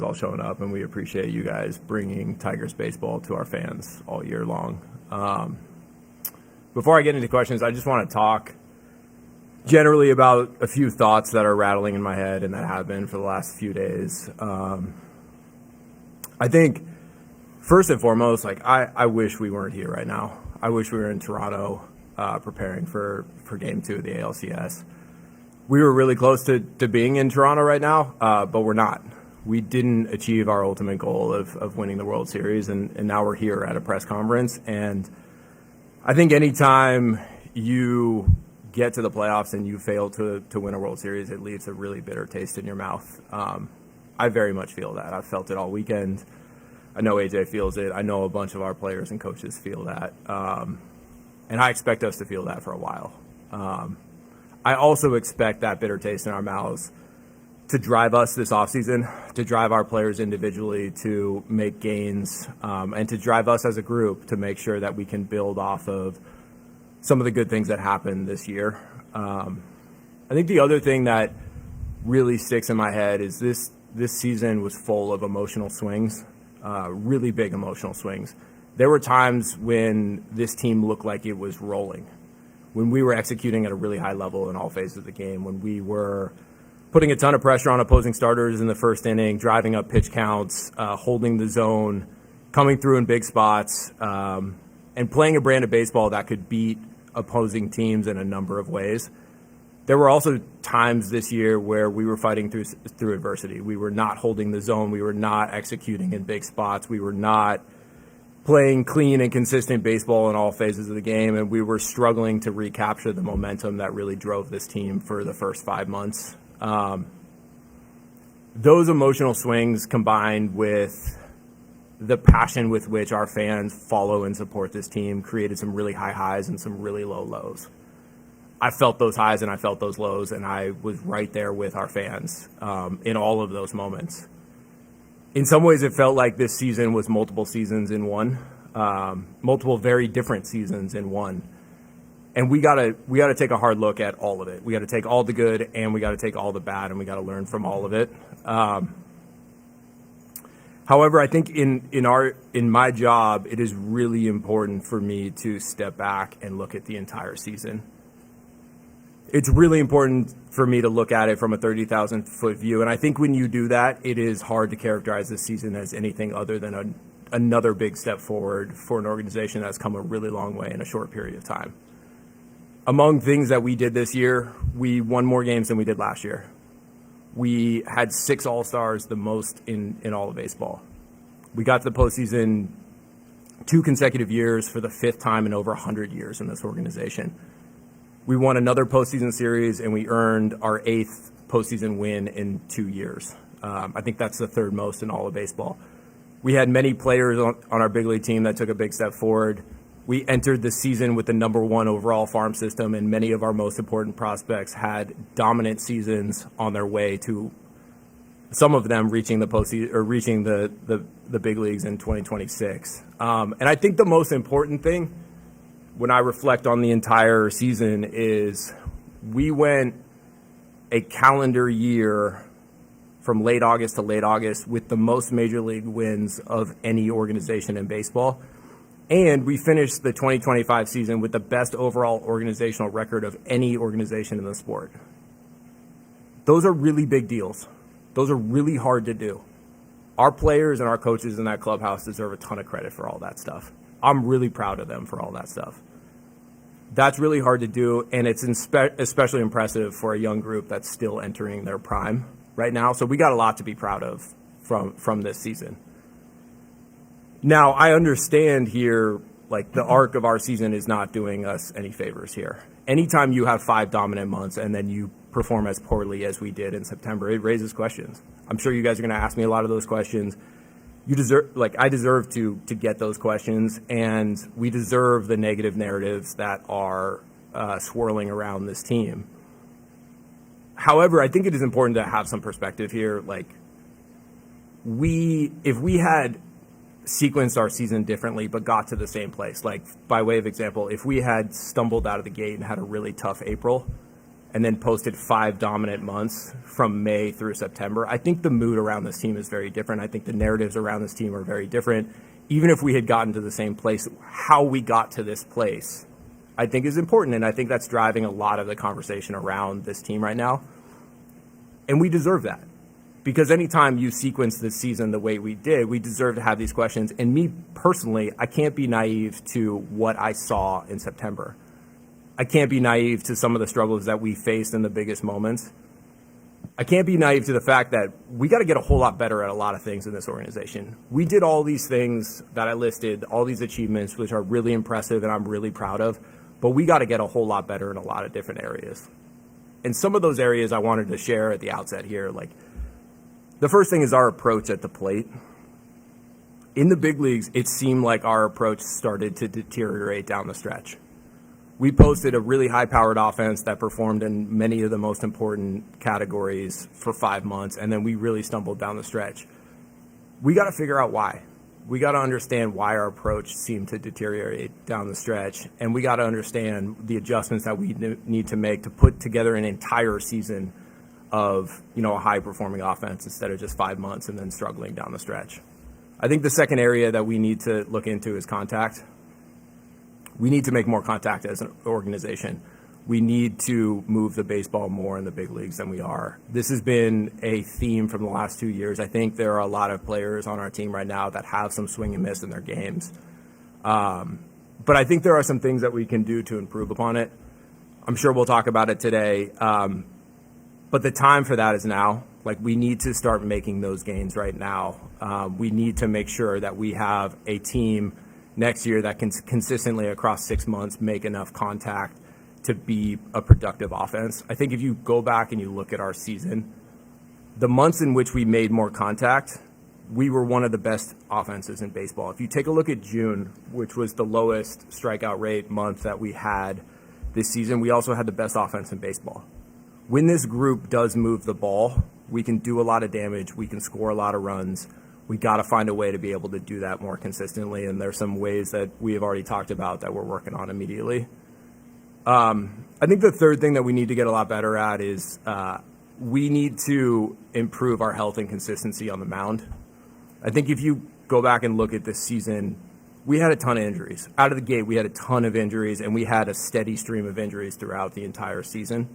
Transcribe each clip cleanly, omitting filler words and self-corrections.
all showing up, and we appreciate you guys bringing Tigers baseball to our fans all year long. Before I get into questions, I just want to talk generally about a few thoughts that are rattling in my head and that have been for the last few days. I think first and foremost, I wish we weren't here right now. I wish we were in Toronto preparing for Game 2 of the ALCS. We were really close to being in Toronto right now, but we're not. We didn't achieve our ultimate goal of winning the World Series, and now we're here at a press conference. And I think anytime you get to the playoffs and you fail to win a World Series, it leaves a really bitter taste in your mouth. I very much feel that. I've felt it all weekend. I know AJ feels it. I know a bunch of our players and coaches feel that. And I expect us to feel that for a while. I also expect that bitter taste in our mouths to drive us this offseason, to drive our players individually to make gains, and to drive us as a group to make sure that we can build off of some of the good things that happened this year. I think the other thing that really sticks in my head is this season was full of emotional swings, really big emotional swings. There were times when this team looked like it was rolling, when we were executing at a really high level in all phases of the game, when we were putting a ton of pressure on opposing starters in the first inning, driving up pitch counts, holding the zone, coming through in big spots, and playing a brand of baseball that could beat opposing teams in a number of ways. There were also times this year where we were fighting through adversity. We were not holding the zone. We were not executing in big spots. We were not playing clean and consistent baseball in all phases of the game, and we were struggling to recapture the momentum that really drove this team for the first 5 months. Those emotional swings combined with the passion with which our fans follow and support this team created some really high highs and some really low lows. I felt those highs and I felt those lows, and I was right there with our fans in all of those moments. In some ways, it felt like this season was multiple seasons in one, multiple very different seasons in one. And we gotta take a hard look at all of it. We got to take all the good and we got to take all the bad, and we got to learn from all of it. However, I think in my job, it is really important for me to step back and look at the entire season. It's really important for me to look at it from a 30,000-foot view, and I think when you do that, it is hard to characterize this season as anything other than another big step forward for an organization that's come a really long way in a short period of time. Among things that we did this year, we won more games than we did last year. We had 6 All-Stars, the most in all of baseball. We got to the postseason 2 consecutive years for the 5th time in over 100 years in this organization. We won another postseason series, and we earned our 8th postseason win in 2 years. I think that's the 3rd most in all of baseball. We had many players on our big league team that took a big step forward. We entered the season with the number 1 overall farm system, and many of our most important prospects had dominant seasons on their way to some of them reaching the postseason or reaching the big leagues in 2026. And I think the most important thing when I reflect on the entire season is we went a calendar year from late August to late August with the most major league wins of any organization in baseball. And we finished the 2025 season with the best overall organizational record of any organization in the sport. Those are really big deals. Those are really hard to do. Our players and our coaches in that clubhouse deserve a ton of credit for all that stuff. I'm really proud of them for all that stuff. That's really hard to do, and it's especially impressive for a young group that's still entering their prime right now. So we got a lot to be proud of from this season. Now, I understand here, like, the arc of our season is not doing us any favors here. Anytime you have 5 dominant months and then you perform as poorly as we did in September, it raises questions. I'm sure you guys are going to ask me a lot of those questions. I deserve to get those questions, and we deserve the negative narratives that are swirling around this team. However, I think it is important to have some perspective here. Like, if we had sequenced our season differently but got to the same place, like, by way of example, if we had stumbled out of the gate and had a really tough April, and then posted 5 dominant months from May through September, I think the mood around this team is very different. I think the narratives around this team are very different. Even if we had gotten to the same place, how we got to this place, I think is important. And I think that's driving a lot of the conversation around this team right now. And we deserve that. Because anytime you sequence this season the way we did, we deserve to have these questions. And me personally, I can't be naive to what I saw in September. I can't be naive to some of the struggles that we faced in the biggest moments. I can't be naive to the fact that we got to get a whole lot better at a lot of things in this organization. We did all these things that I listed, all these achievements, which are really impressive and I'm really proud of, but we got to get a whole lot better in a lot of different areas. And some of those areas I wanted to share at the outset here, like the first thing is our approach at the plate. In the big leagues, it seemed like our approach started to deteriorate down the stretch. We posted a really high-powered offense that performed in many of the most important categories for 5 months, and then we really stumbled down the stretch. We got to figure out why. We got to understand why our approach seemed to deteriorate down the stretch, and we got to understand the adjustments that we need to make to put together an entire season of, a high-performing offense instead of just 5 months and then struggling down the stretch. I think the second area that we need to look into is contact. We need to make more contact as an organization. We need to move the baseball more in the big leagues than we are. This has been a theme from the last 2 years. I think there are a lot of players on our team right now that have some swing and miss in their games. But I think there are some things that we can do to improve upon it. I'm sure we'll talk about it today. But the time for that is now. We need to start making those gains right now. We need to make sure that we have a team next year that can consistently across 6 months make enough contact to be a productive offense. I think if you go back and you look at our season, the months in which we made more contact, we were one of the best offenses in baseball. If you take a look at June, which was the lowest strikeout rate month that we had this season, we also had the best offense in baseball. When this group does move the ball, we can do a lot of damage. We can score a lot of runs. We got to find a way to be able to do that more consistently, and there's some ways that we have already talked about that we're working on immediately. I think the third thing that we need to get a lot better at is we need to improve our health and consistency on the mound. I think if you go back and look at this season, we had a ton of injuries. Out of the gate, we had a ton of injuries, and we had a steady stream of injuries throughout the entire season.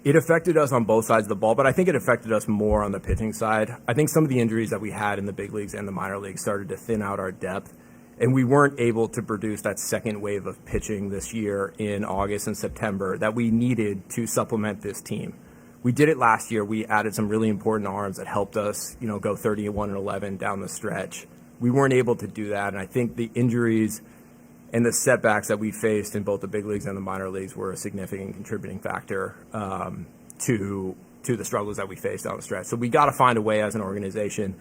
It affected us on both sides of the ball, but I think it affected us more on the pitching side. I think some of the injuries that we had in the big leagues and the minor leagues started to thin out our depth, and we weren't able to produce that second wave of pitching this year in August and September that we needed to supplement this team. We did it last year. We added some really important arms that helped us, go 31-11 down the stretch. We weren't able to do that, and I think the injuries and the setbacks that we faced in both the big leagues and the minor leagues were a significant contributing factor to the struggles that we faced down the stretch. So we got to find a way as an organization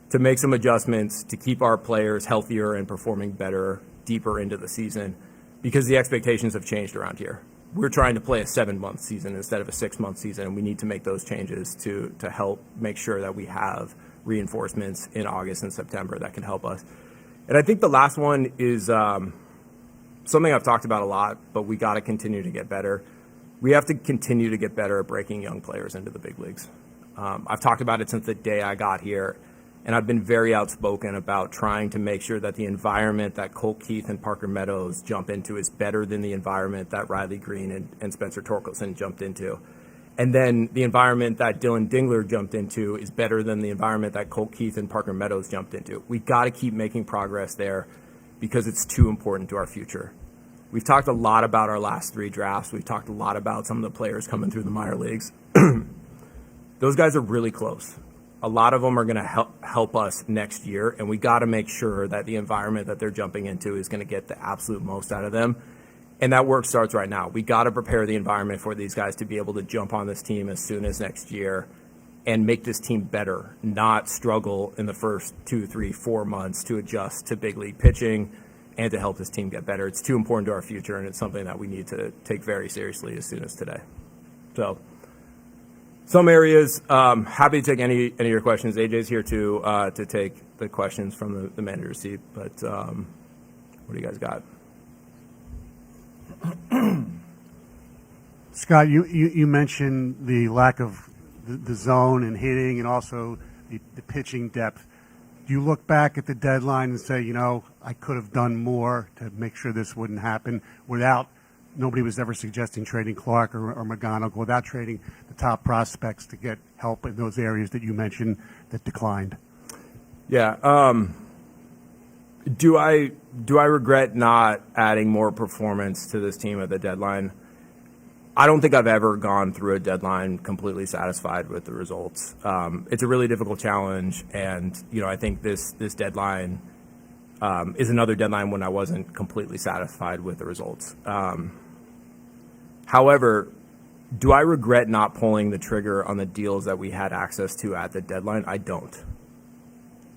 to make some adjustments to keep our players healthier and performing better deeper into the season, because the expectations have changed around here. We're trying to play a 7-month season instead of a 6-month season, and we need to make those changes to help make sure that we have reinforcements in August and September that can help us. And I think the last one is something I've talked about a lot, but we got to continue to get better. We have to continue to get better at breaking young players into the big leagues. I've talked about it since the day I got here, and I've been very outspoken about trying to make sure that the environment that Colt Keith and Parker Meadows jump into is better than the environment that Riley Green and Spencer Torkelson jumped into. And then the environment that Dylan Dingler jumped into is better than the environment that Colt Keith and Parker Meadows jumped into. We got to keep making progress there because it's too important to our future. We've talked a lot about our last 3 drafts. We've talked a lot about some of the players coming through the minor leagues. Those guys are really close. A lot of them are going to help us next year, and we got to make sure that the environment that they're jumping into is going to get the absolute most out of them. And that work starts right now. We got to prepare the environment for these guys to be able to jump on this team as soon as next year and make this team better, not struggle in the first 2, 3, 4 months to adjust to big league pitching and to help this team get better. It's too important to our future, and it's something that we need to take very seriously as soon as today. So some areas, happy to take any of your questions. AJ's here to take the questions from the manager's seat, but what do you guys got? Scott, you mentioned the lack of the zone and hitting and also the pitching depth. Do you look back at the deadline and say, I could have done more to make sure this wouldn't happen nobody was ever suggesting trading Clark or McGonigal, without trading the top prospects to get help in those areas that you mentioned that declined? Yeah. Do I regret not adding more performance to this team at the deadline? I don't think I've ever gone through a deadline completely satisfied with the results. It's a really difficult challenge, and I think this deadline is another deadline when I wasn't completely satisfied with the results. However, do I regret not pulling the trigger on the deals that we had access to at the deadline? I don't,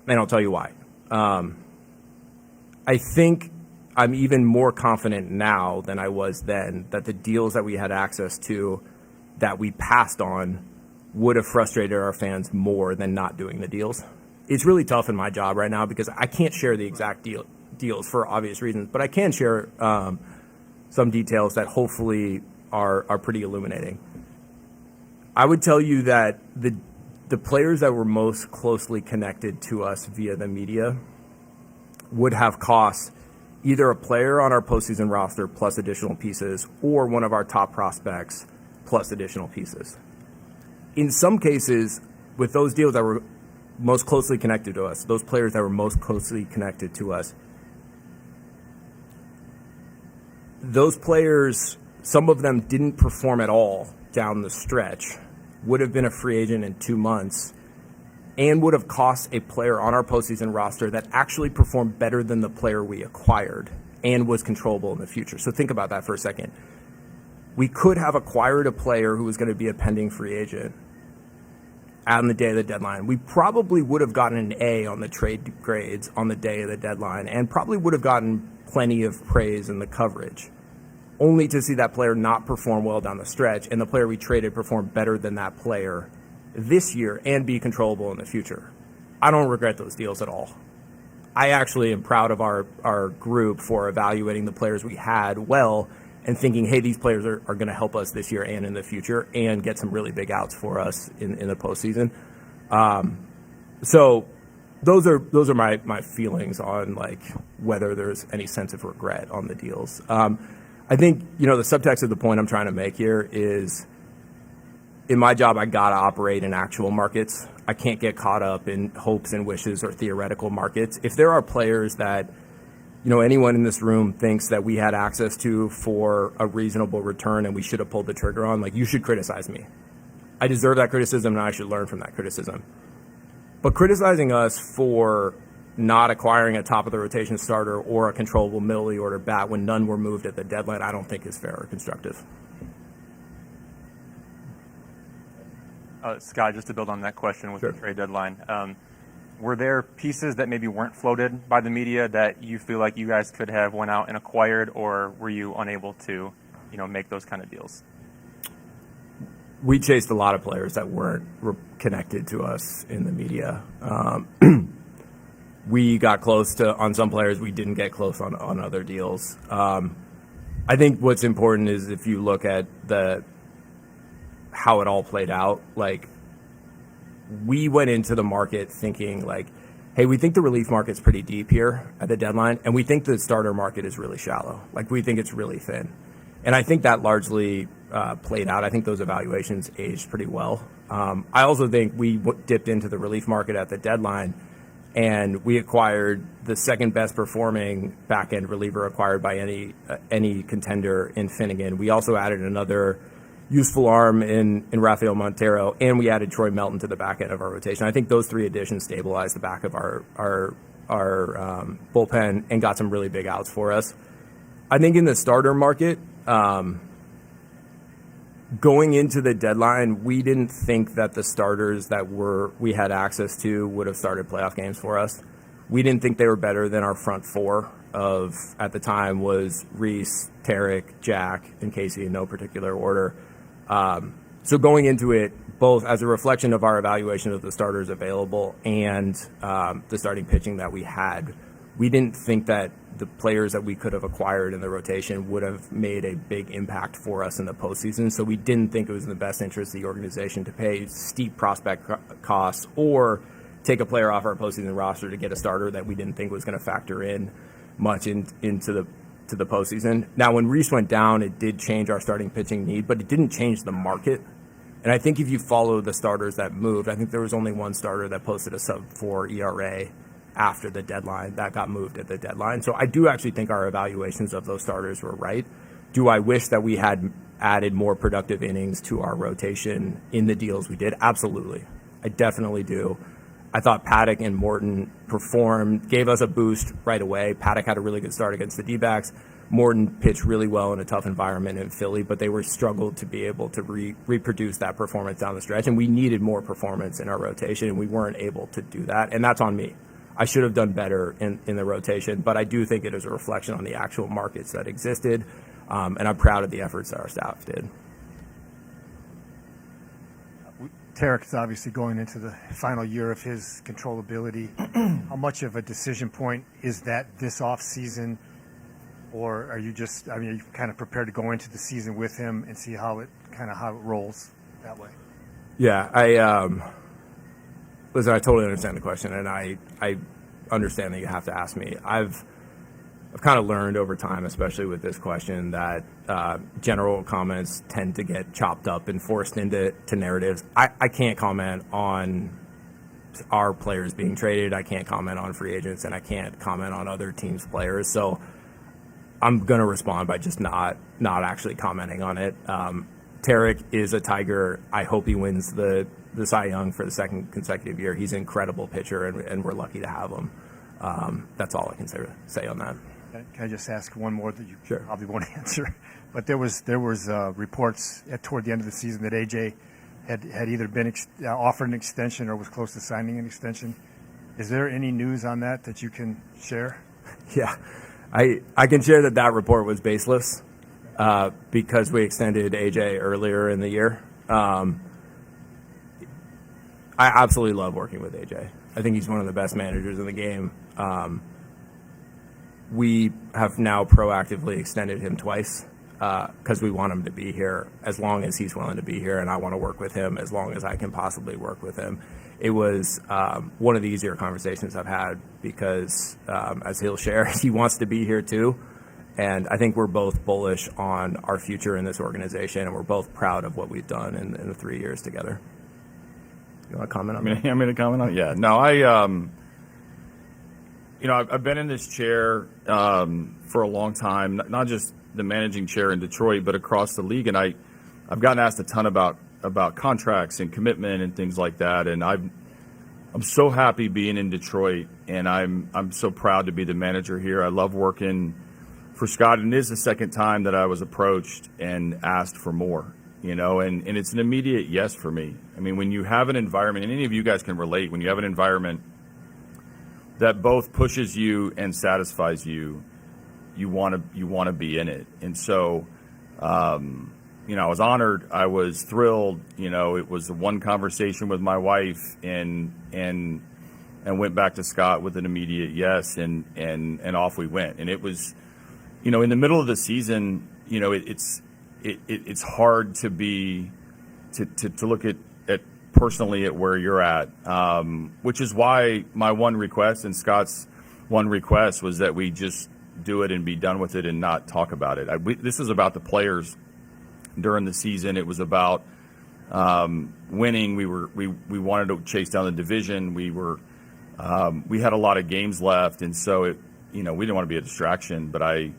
and I'll tell you why. I think I'm even more confident now than I was then that the deals that we had access to that we passed on would have frustrated our fans more than not doing the deals. It's really tough in my job right now because I can't share the exact deals for obvious reasons, but I can share some details that hopefully are pretty illuminating. I would tell you that the players that were most closely connected to us via the media would have cost either a player on our postseason roster plus additional pieces or one of our top prospects plus additional pieces. In some cases, with those deals that were most closely connected to us, those players that were most closely connected to us, those players, some of them didn't perform at all down the stretch, would have been a free agent in 2 months, and would have cost a player on our postseason roster that actually performed better than the player we acquired and was controllable in the future. So think about that for a second. We could have acquired a player who was going to be a pending free agent on the day of the deadline. We probably would have gotten an A on the trade grades on the day of the deadline and probably would have gotten plenty of praise in the coverage, only to see that player not perform well down the stretch and the player we traded perform better than that player this year and be controllable in the future. I don't regret those deals at all. I actually am proud of our group for evaluating the players we had well and thinking, hey, these players are going to help us this year and in the future and get some really big outs for us in the postseason. So those are my feelings on whether there's any sense of regret on the deals. I think the subtext of the point I'm trying to make here is, in my job, I gotta operate in actual markets. I can't get caught up in hopes and wishes or theoretical markets. If there are players that, anyone in this room thinks that we had access to for a reasonable return and we should have pulled the trigger on, you should criticize me. I deserve that criticism and I should learn from that criticism. But criticizing us for not acquiring a top of the rotation starter or a controllable middle of the order bat when none were moved at the deadline, I don't think is fair or constructive. Scott, just to build on that question with the trade deadline, were there pieces that maybe weren't floated by the media that you feel like you guys could have went out and acquired, or were you unable to, make those kind of deals? We chased a lot of players that weren't connected to us in the media. We got close on some players. We didn't get close on other deals. I think what's important is if you look at how it all played out, we went into the market thinking hey, we think the relief market's pretty deep here at the deadline, and we think the starter market is really shallow. We think it's really thin. And I think that largely played out. I think those evaluations aged pretty well. I also think we dipped into the relief market at the deadline, and we acquired the second best performing back-end reliever acquired by any contender in Finnegan. We also added another useful arm in Rafael Montero, and we added Troy Melton to the back end of our rotation. I think those three additions stabilized the back of our bullpen and got some really big outs for us. I think in the starter market, going into the deadline, we didn't think that the starters that we had access to would have started playoff games for us. We didn't think they were better than our front four of, at the time, was Reese, Tarek, Jack, and Casey in no particular order. So going into it, both as a reflection of our evaluation of the starters available and the starting pitching that we had, we didn't think that the players that we could have acquired in the rotation would have made a big impact for us in the postseason. So we didn't think it was in the best interest of the organization to pay steep prospect costs or take a player off our postseason roster to get a starter that we didn't think was going to factor in much into the postseason. Now, when Reese went down, it did change our starting pitching need, but it didn't change the market. And I think if you follow the starters that moved, I think there was only one starter that posted a sub-4 ERA after the deadline that got moved at the deadline. So I do actually think our evaluations of those starters were right. Do I wish that we had added more productive innings to our rotation in the deals we did? Absolutely. I definitely do. I thought Paddock and Morton performed, gave us a boost right away. Paddock had a really good start against the D-backs. Morton pitched really well in a tough environment in Philly, but they were struggled to be able to reproduce that performance down the stretch. And we needed more performance in our rotation, and we weren't able to do that. And that's on me. I should have done better in the rotation, but I do think it is a reflection on the actual markets that existed, and I'm proud of the efforts that our staff did. Tarek is obviously going into the final year of his controllability. How much of a decision point is that this off season, or are you just, are you kind of prepared to go into the season with him and see how it rolls that way? Yeah, listen, I totally understand the question, and I understand that you have to ask me. I've kind of learned over time, especially with this question, that general comments tend to get chopped up and forced into narratives. I can't comment on our players being traded. I can't comment on free agents, and I can't comment on other teams' players. So I'm going to respond by just not actually commenting on it. Tarek is a Tiger. I hope he wins the Cy Young for the second consecutive year. He's an incredible pitcher, and we're lucky to have him. That's all I can say on that. Can I just ask one more that you Sure. probably won't answer? But there was reports toward the end of the season that AJ had either been offered an extension or was close to signing an extension. Is there any news on that you can share? Yeah, I can share that report was baseless because we extended AJ earlier in the year. I absolutely love working with AJ. I think he's one of the best managers in the game. We have now proactively extended him twice because we want him to be here as long as he's willing to be here, and I want to work with him as long as I can possibly work with him. It was one of the easier conversations I've had because, as he'll share, he wants to be here too. And I think we're both bullish on our future in this organization, and we're both proud of what we've done in the 3 years together. You want to comment on that? I'm going to comment on it? Yeah. No, I've been in this chair for a long time, not just the managing chair in Detroit, but across the league. And I've gotten asked a ton about contracts and commitment and things like that. And I'm so happy being in Detroit, and I'm so proud to be the manager here. I love working for Scott, and it is the second time that I was approached and asked for more. And it's an immediate yes for me. I mean, when you have an environment, and any of you guys can relate, when you have an environment that both pushes you and satisfies you, you want to be in it. And so, I was honored. I was thrilled. It was one conversation with my wife, and went back to Scott with an immediate yes, and off we went. And it was, in the middle of the season, it's hard to look at personally at where you're at, which is why my one request and Scott's one request was that we just do it and be done with it and not talk about it. This is about the players during the season. It was about winning. We wanted to chase down the division. We had a lot of games left, and so we didn't want to be a distraction. But I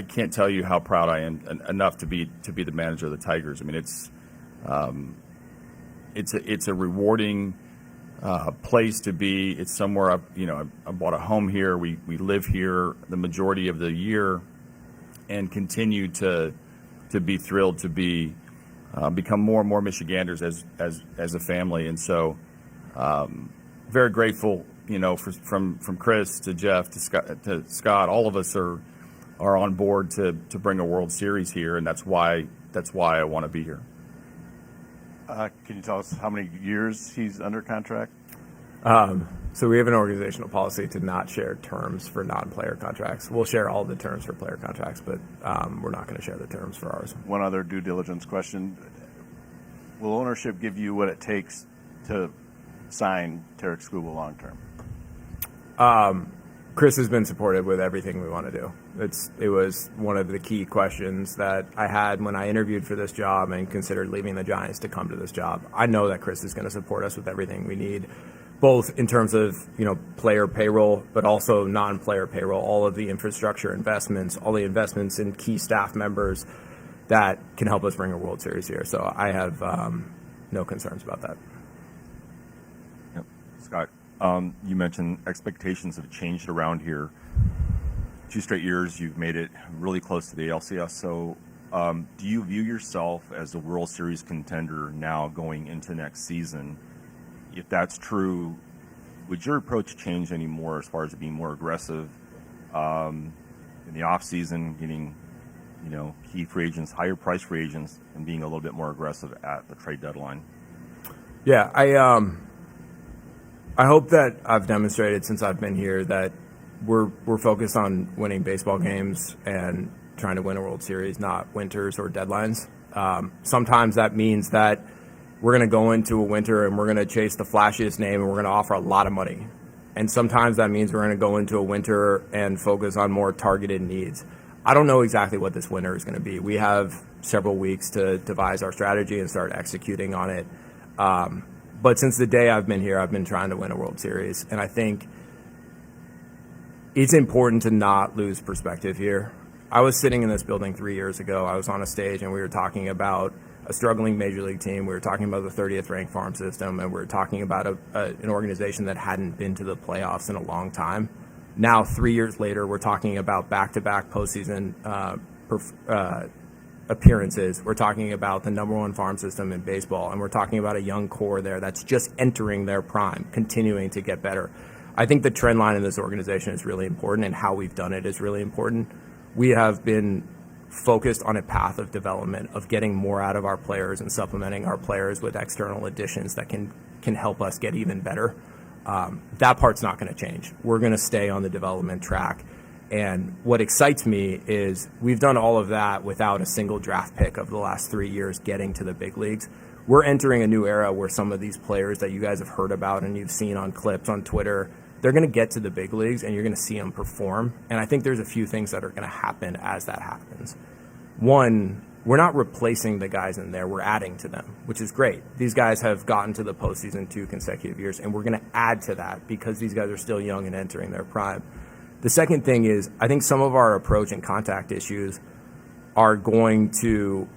can't tell you how proud I am enough to be the manager of the Tigers. I mean, it's a rewarding place to be. It's somewhere I bought a home here. We live here the majority of the year, and continue to be thrilled to become more and more Michiganders as a family. And so very grateful. From Chris to Jeff to Scott, all of us are on board to bring a World Series here, and that's why I want to be here. Can you tell us how many years he's under contract? So we have an organizational policy to not share terms for non-player contracts. We'll share all the terms for player contracts, but we're not going to share the terms for ours. One other due diligence question. Will ownership give you what it takes to sign Tarek Skubal long term? Chris has been supportive with everything we want to do. It was one of the key questions that I had when I interviewed for this job and considered leaving the Giants to come to this job. I know that Chris is going to support us with everything we need, both in terms of player payroll, but also non-player payroll, all of the infrastructure investments, all the investments in key staff members that can help us bring a World Series here. So I have no concerns about that. Yep. Scott, you mentioned expectations have changed around here. 2 straight years, you've made it really close to the ALCS. So do you view yourself as a World Series contender now going into next season? If that's true, would your approach change any more as far as being more aggressive in the offseason, getting key free agents, higher price free agents, and being a little bit more aggressive at the trade deadline? Yeah, I hope that I've demonstrated since I've been here that we're focused on winning baseball games and trying to win a World Series, not winters or deadlines. Sometimes that means that we're going to go into a winter and we're going to chase the flashiest name and we're going to offer a lot of money. And sometimes that means we're going to go into a winter and focus on more targeted needs. I don't know exactly what this winter is going to be. We have several weeks to devise our strategy and start executing on it. But since the day I've been here, I've been trying to win a World Series. And I think it's important to not lose perspective here. I was sitting in this building 3 years ago. I was on a stage and we were talking about a struggling major league team. We were talking about the 30th ranked farm system, and we were talking about an organization that hadn't been to the playoffs in a long time. Now, 3 years later, we're talking about back-to-back postseason appearances. We're talking about the number 1 farm system in baseball, and we're talking about a young core there that's just entering their prime, continuing to get better. I think the trend line in this organization is really important, and how we've done it is really important. We have been focused on a path of development, of getting more out of our players and supplementing our players with external additions that can help us get even better. That part's not going to change. We're going to stay on the development track. And what excites me is we've done all of that without a single draft pick of the last 3 years getting to the big leagues. We're entering a new era where some of these players that you guys have heard about and you've seen on clips on Twitter, they're going to get to the big leagues and you're going to see them perform. And I think there's a few things that are going to happen as that happens. One, we're not replacing the guys in there. We're adding to them, which is great. These guys have gotten to the postseason 2 consecutive years, and we're going to add to that because these guys are still young and entering their prime. The second thing is I think some of our approach and contact issues are going to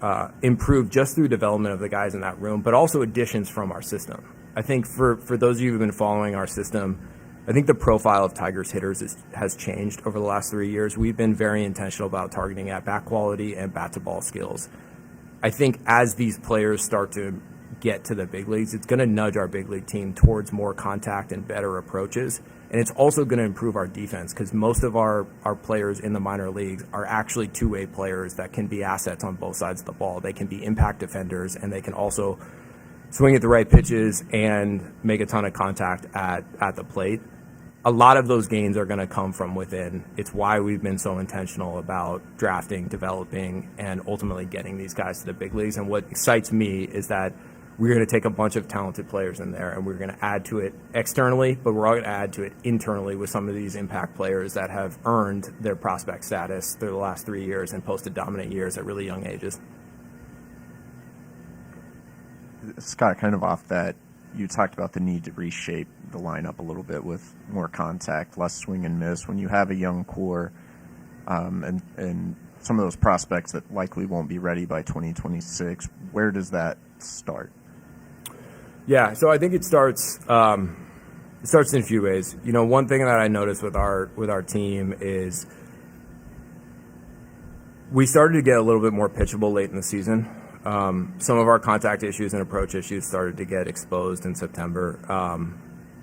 improve just through development of the guys in that room, but also additions from our system. I think for those of you who've been following our system, I think the profile of Tigers hitters has changed over the last 3 years. We've been very intentional about targeting at bat quality and bat-to-ball skills. I think as these players start to get to the big leagues, it's going to nudge our big league team towards more contact and better approaches. And it's also going to improve our defense because most of our players in the minor leagues are actually two-way players that can be assets on both sides of the ball. They can be impact defenders, and they can also swing at the right pitches and make a ton of contact at the plate. A lot of those gains are going to come from within. It's why we've been so intentional about drafting, developing, and ultimately getting these guys to the big leagues. And what excites me is that we're going to take a bunch of talented players in there and we're going to add to it externally, but we're all going to add to it internally with some of these impact players that have earned their prospect status through the last 3 years and posted dominant years at really young ages. Scott, kind of off that, you talked about the need to reshape the lineup a little bit with more contact, less swing and miss. When you have a young core and some of those prospects that likely won't be ready by 2026, where does that start? Yeah, so I think it starts in a few ways. You know, one thing that I noticed with our team is we started to get a little bit more pitchable late in the season. Some of our contact issues and approach issues started to get exposed in September.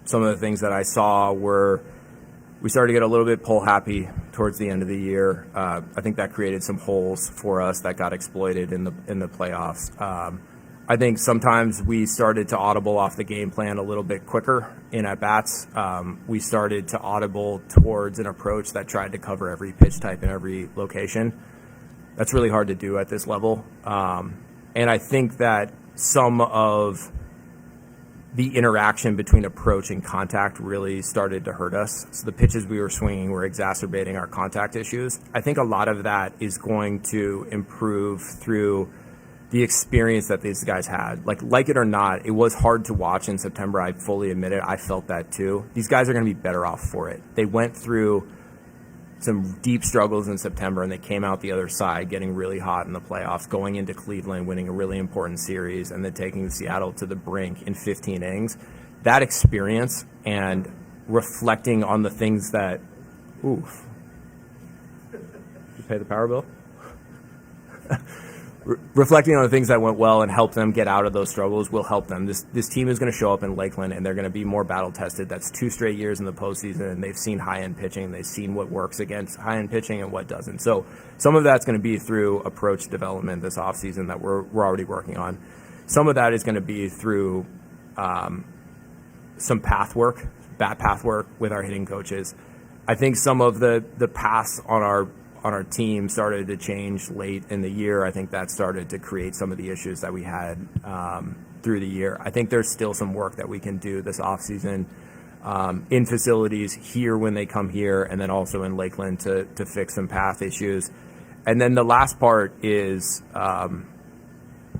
Some of the things that I saw were we started to get a little bit pull happy towards the end of the year. I think that created some holes for us that got exploited in the playoffs. I think sometimes we started to audible off the game plan a little bit quicker in at-bats. We started to audible towards an approach that tried to cover every pitch type in every location. That's really hard to do at this level. And I think that some of the interaction between approach and contact really started to hurt us. So the pitches we were swinging were exacerbating our contact issues. I think a lot of that is going to improve through the experience that these guys had. Like it or not, it was hard to watch in September. I fully admit it. I felt that too. These guys are going to be better off for it. They went through some deep struggles in September, and they came out the other side getting really hot in the playoffs, going into Cleveland, winning a really important series, and then taking Seattle to the brink in 15 innings. That experience and reflecting on the things that, did you pay the power bill? Reflecting on the things that went well and help them get out of those struggles will help them. This team is going to show up in Lakeland, and they're going to be more battle tested. That's 2 straight years in the postseason, and they've seen high-end pitching. They've seen what works against high-end pitching and what doesn't. So some of that's going to be through approach development this offseason that we're already working on. Some of that is going to be through some bat path work with our hitting coaches. I think some of the paths on our team started to change late in the year. I think that started to create some of the issues that we had through the year. I think there's still some work that we can do this offseason in facilities here when they come here, and then also in Lakeland to fix some path issues. And then the last part is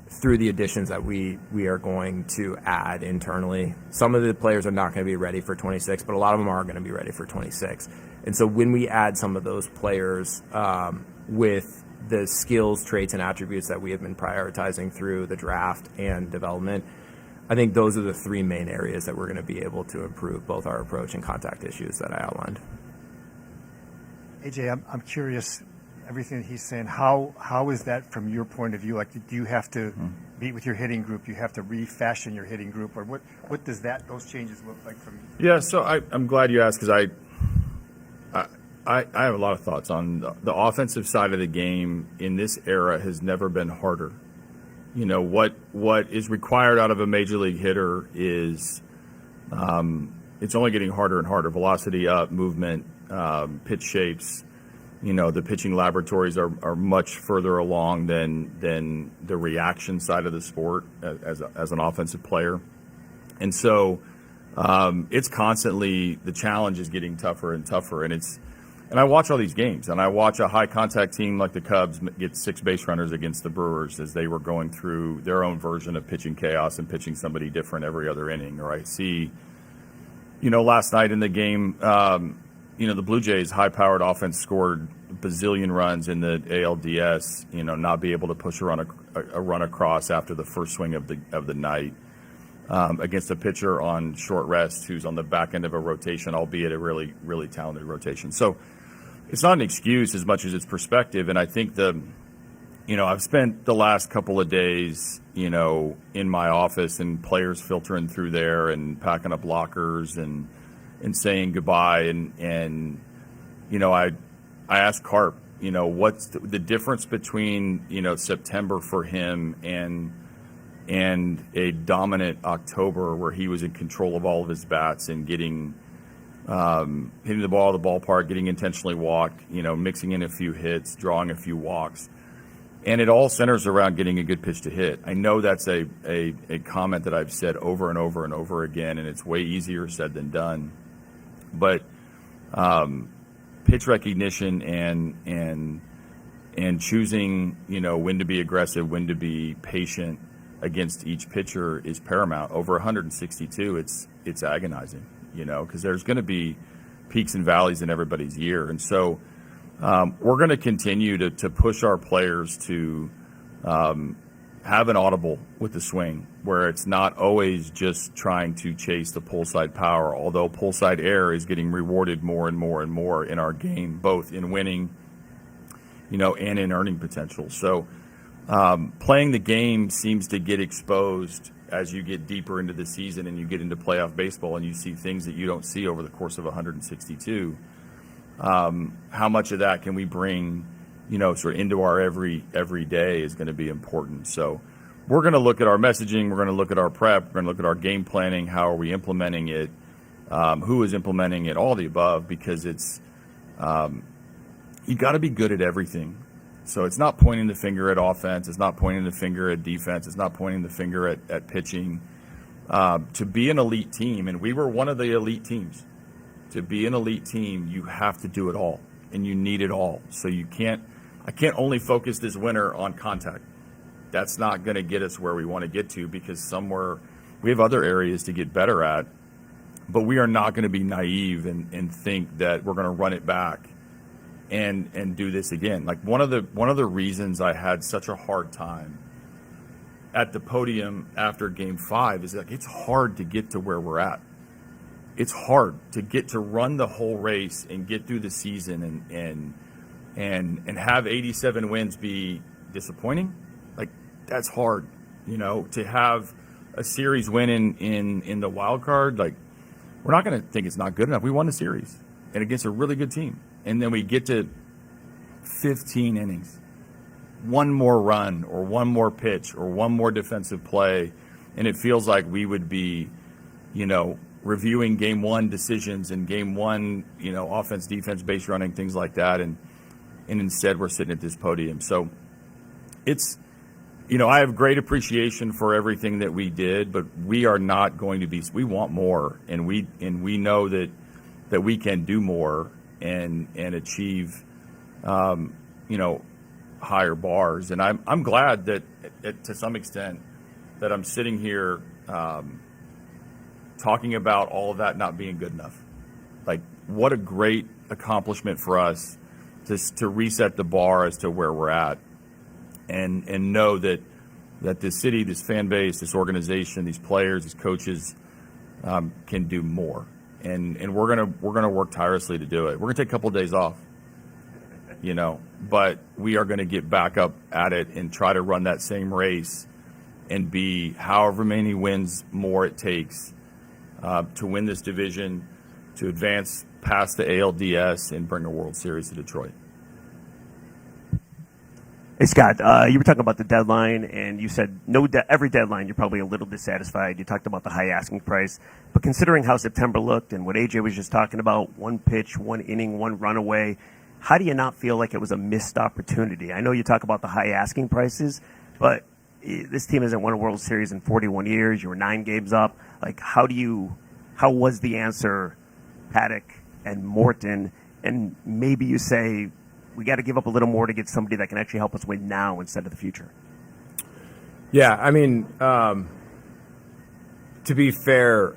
through the additions that we are going to add internally. Some of the players are not going to be ready for 26, but a lot of them are going to be ready for 26. And so when we add some of those players with the skills, traits, and attributes that we have been prioritizing through the draft and development, I think those are the 3 main areas that we're going to be able to improve both our approach and contact issues that I outlined. AJ, I'm curious, everything that he's saying, how is that from your point of view? Like, do you have to meet with your hitting group? You have to refashion your hitting group? Or what does those changes look like from you? Yeah, so I'm glad you asked, because I have a lot of thoughts on the offensive side of the game in this era has never been harder. You know, what is required out of a major league hitter is it's only getting harder and harder. Velocity up, movement, pitch shapes. You know, the pitching laboratories are much further along than the reaction side of the sport as an offensive player. And so it's constantly, the challenge is getting tougher and tougher. And I watch all these games, and I watch a high-contact team like the Cubs get 6 base runners against the Brewers as they were going through their own version of pitching chaos and pitching somebody different every other inning. Or I see, last night in the game, the Blue Jays' high-powered offense scored a bazillion runs in the ALDS, not be able to push a run across after the first swing of the night against a pitcher on short rest who's on the back end of a rotation, albeit a really, really talented rotation. So it's not an excuse as much as it's perspective. And I think I've spent the last couple of days, in my office and players filtering through there and packing up lockers and saying goodbye. And I asked Carp, what's the difference between, September for him and a dominant October where he was in control of all of his bats and getting hitting the ball at the ballpark, getting intentionally walked, mixing in a few hits, drawing a few walks. And it all centers around getting a good pitch to hit. I know that's a comment that I've said over and over and over again, and it's way easier said than done. But pitch recognition and choosing, when to be aggressive, when to be patient against each pitcher is paramount. Over 162, it's agonizing, because there's going to be peaks and valleys in everybody's year. And so we're going to continue to push our players to have an audible with the swing, where it's not always just trying to chase the pull side power, although pull side air is getting rewarded more and more and more in our game, both in winning, and in earning potential. So playing the game seems to get exposed as you get deeper into the season and you get into playoff baseball and you see things that you don't see over the course of 162. How much of that can we bring, sort of into our every day is going to be important. So we're going to look at our messaging, we're going to look at our prep, we're going to look at our game planning, how are we implementing it, who is implementing it, all the above, because it's you got to be good at everything. So it's not pointing the finger at offense, it's not pointing the finger at defense, it's not pointing the finger at pitching. To be an elite team, and we were one of the elite teams, to be an elite team, you have to do it all, and you need it all. So I can't only focus this winter on contact. That's not going to get us where we want to get to, because somewhere we have other areas to get better at, but we are not going to be naive and think that we're going to run it back and do this again. Like one of the reasons I had such a hard time at the podium after Game 5 is like it's hard to get to where we're at. It's hard to get to run the whole race and get through the season and have 87 wins be disappointing. Like that's hard, to have a series win in the wild card. Like we're not going to think it's not good enough. We won the series and against a really good team, and then we get to 15 innings, one more run or one more pitch or one more defensive play, and it feels like we would be, reviewing Game 1 decisions and Game 1, offense, defense, base running, things like that, and instead we're sitting at this podium. So it's, I have great appreciation for everything that we did, but we are not going to be. We want more, and we know that we can do more and achieve, higher bars. And I'm glad that to some extent that I'm sitting here talking about all of that not being good enough. Like what a great accomplishment for us to reset the bar as to where we're at, and know that this city, this fan base, this organization, these players, these coaches can do more, and we're gonna work tirelessly to do it. We're gonna take a couple of days off, but we are gonna get back up at it and try to run that same race and be however many wins more it takes to win this division, to advance past the ALDS and bring a World Series to Detroit. Hey, Scott, you were talking about the deadline, and you said every deadline you're probably a little dissatisfied. You talked about the high asking price. But considering how September looked and what AJ was just talking about, one pitch, one inning, one run away, how do you not feel like it was a missed opportunity? I know you talk about the high asking prices, but this team hasn't won a World Series in 41 years. You were 9 games up. Like, how was the answer Paddock and Morton? And maybe you say, we got to give up a little more to get somebody that can actually help us win now instead of the future. Yeah, I mean, to be fair,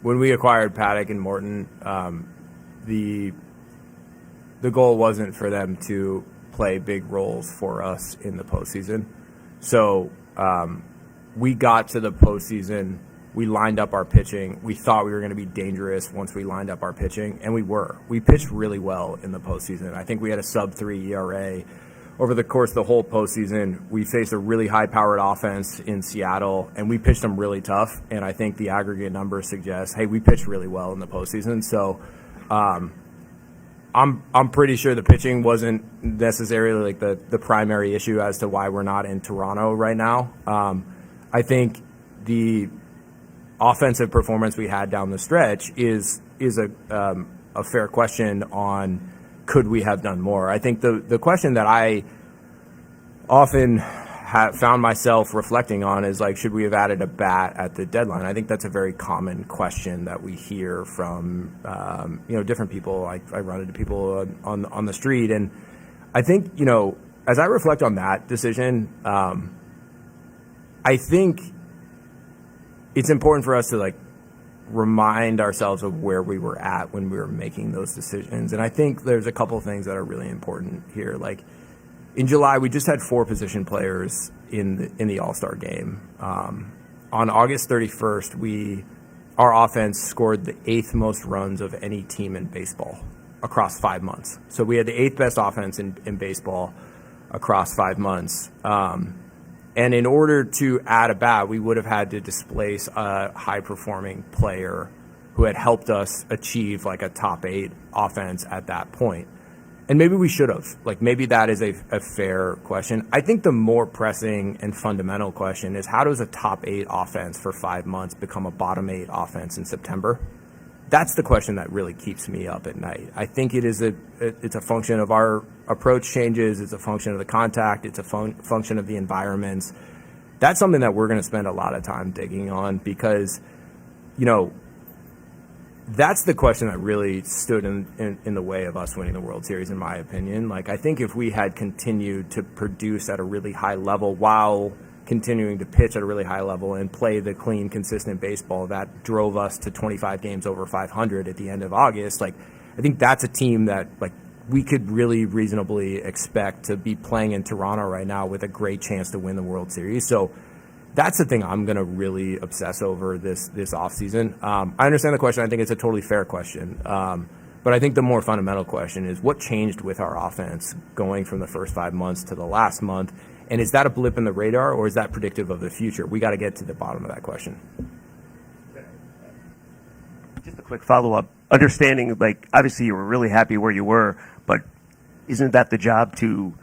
when we acquired Paddock and Morton, the goal wasn't for them to play big roles for us in the postseason. So we got to the postseason. We lined up our pitching. We thought we were going to be dangerous once we lined up our pitching, and we were. We pitched really well in the postseason. I think we had a sub-3 ERA over the course of the whole postseason. We faced a really high-powered offense in Seattle, and we pitched them really tough, and I think the aggregate numbers suggest, hey, we pitched really well in the postseason. So I'm pretty sure the pitching wasn't necessarily like the primary issue as to why we're not in Toronto right now. I think the offensive performance we had down the stretch is a fair question on could we have done more. I think the question that I often have found myself reflecting on is like, should we have added a bat at the deadline? I think that's a very common question that we hear from different people. I run into people on the street, and I think as I reflect on that decision, I think it's important for us to remind ourselves of where we were at when we were making those decisions. And I think there's a couple of things that are really important here. Like in July, we just had 4 position players in the All-Star game. On August 31st, our offense scored the 8th most runs of any team in baseball across 5 months. So we had the 8th best offense in baseball across 5 months. And in order to add a bat, we would have had to displace a high-performing player who had helped us achieve a top 8 offense at that point. And maybe we should have. Like, maybe that is a fair question. I think the more pressing and fundamental question is, how does a top 8 offense for 5 months become a bottom 8 offense in September? That's the question that really keeps me up at night. I think it's a function of our approach changes. It's a function of the contact. It's a function of the environments. That's something that we're going to spend a lot of time digging on, because, you know, that's the question that really stood in the way of us winning the World Series, in my opinion. Like, I think if we had continued to produce at a really high level while continuing to pitch at a really high level and play the clean, consistent baseball that drove us to 25 games over 500 at the end of August, like, I think that's a team that, like, we could really reasonably expect to be playing in Toronto right now with a great chance to win the World Series. So that's the thing I'm going to really obsess over this offseason. I understand the question. I think it's a totally fair question. But I think the more fundamental question is, what changed with our offense going from the first 5 months to the last month? And is that a blip in the radar, or is that predictive of the future? We got to get to the bottom of that question. Just a quick follow-up. Understanding, like, obviously you were really happy where you were, but isn't that the job to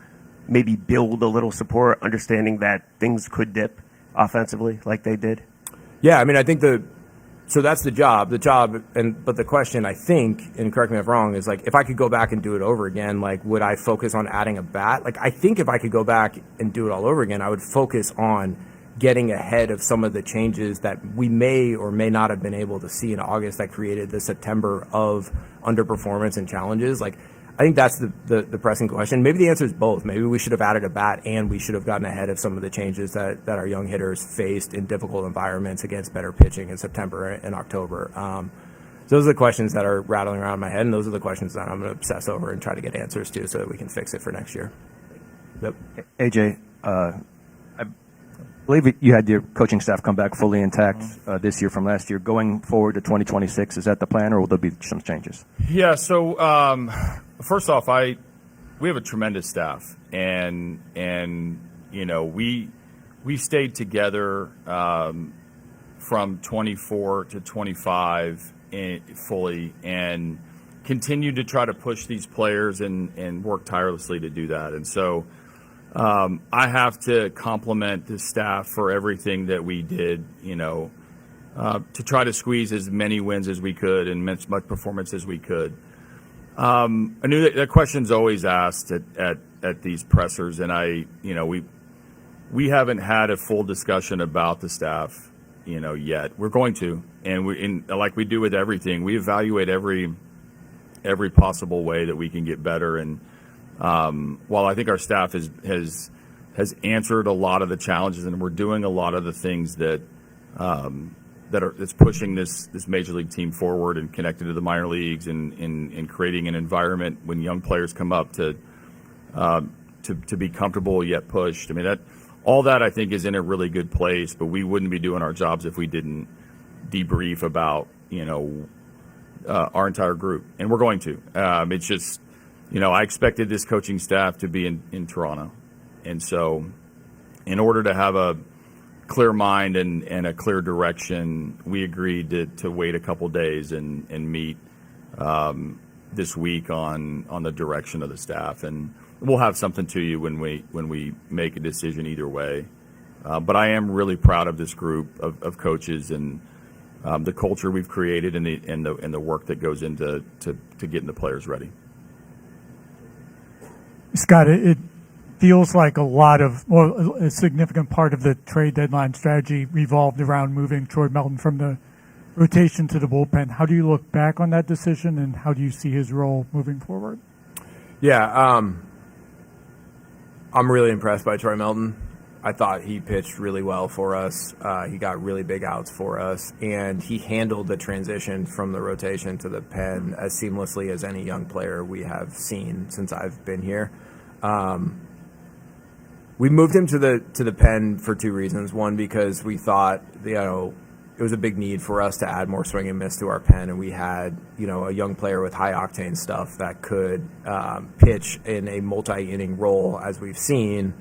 maybe build a little support, understanding that things could dip offensively like they did? Yeah, I mean, I think so that's the job. But the question, I think, and correct me if I'm wrong, is, like, if I could go back and do it over again, like, would I focus on adding a bat? Like, I think if I could go back and do it all over again, I would focus on getting ahead of some of the changes that we may or may not have been able to see in August that created the September of underperformance and challenges. Like, I think that's the pressing question. Maybe the answer is both. Maybe we should have added a bat, and we should have gotten ahead of some of the changes that our young hitters faced in difficult environments against better pitching in September and October. So those are the questions that are rattling around my head, and those are the questions that I'm going to obsess over and try to get answers to so that we can fix it for next year. Yep. AJ, I believe you had your coaching staff come back fully intact this year from last year. Going forward to 2026, is that the plan, or will there be some changes? Yeah, so first off, we have a tremendous staff, and you know, we stayed together from 24 to 25 fully, and continued to try to push these players and work tirelessly to do that. And so I have to compliment the staff for everything that we did, you know, to try to squeeze as many wins as we could and as much performance as we could. I knew that question's always asked at these pressers, and we haven't had a full discussion about the staff, you know, yet. We're going to, and like we do with everything, we evaluate every possible way that we can get better. And while I think our staff has answered a lot of the challenges, and we're doing a lot of the things that's pushing this major league team forward and connecting to the minor leagues and creating an environment when young players come up to be comfortable yet pushed. I mean, all that I think is in a really good place, but we wouldn't be doing our jobs if we didn't debrief about, you know, our entire group, and we're going to. It's just, you know, I expected this coaching staff to be in Toronto, and so in order to have a clear mind and a clear direction, we agreed to wait a couple days and meet this week on the direction of the staff, and we'll have something to you when we make a decision either way. But I am really proud of this group of coaches and the culture we've created and the work that goes into getting the players ready. Scott, it feels like a significant part of the trade deadline strategy revolved around moving Troy Melton from the rotation to the bullpen. How do you look back on that decision, and how do you see his role moving forward? Yeah, I'm really impressed by Troy Melton. I thought he pitched really well for us. He got really big outs for us, and he handled the transition from the rotation to the pen as seamlessly as any young player we have seen since I've been here. We moved him to the pen for two reasons. One, because we thought, you know, it was a big need for us to add more swing and miss to our pen, and we had, you know, a young player with high octane stuff that could pitch in a multi-inning role, as we've seen,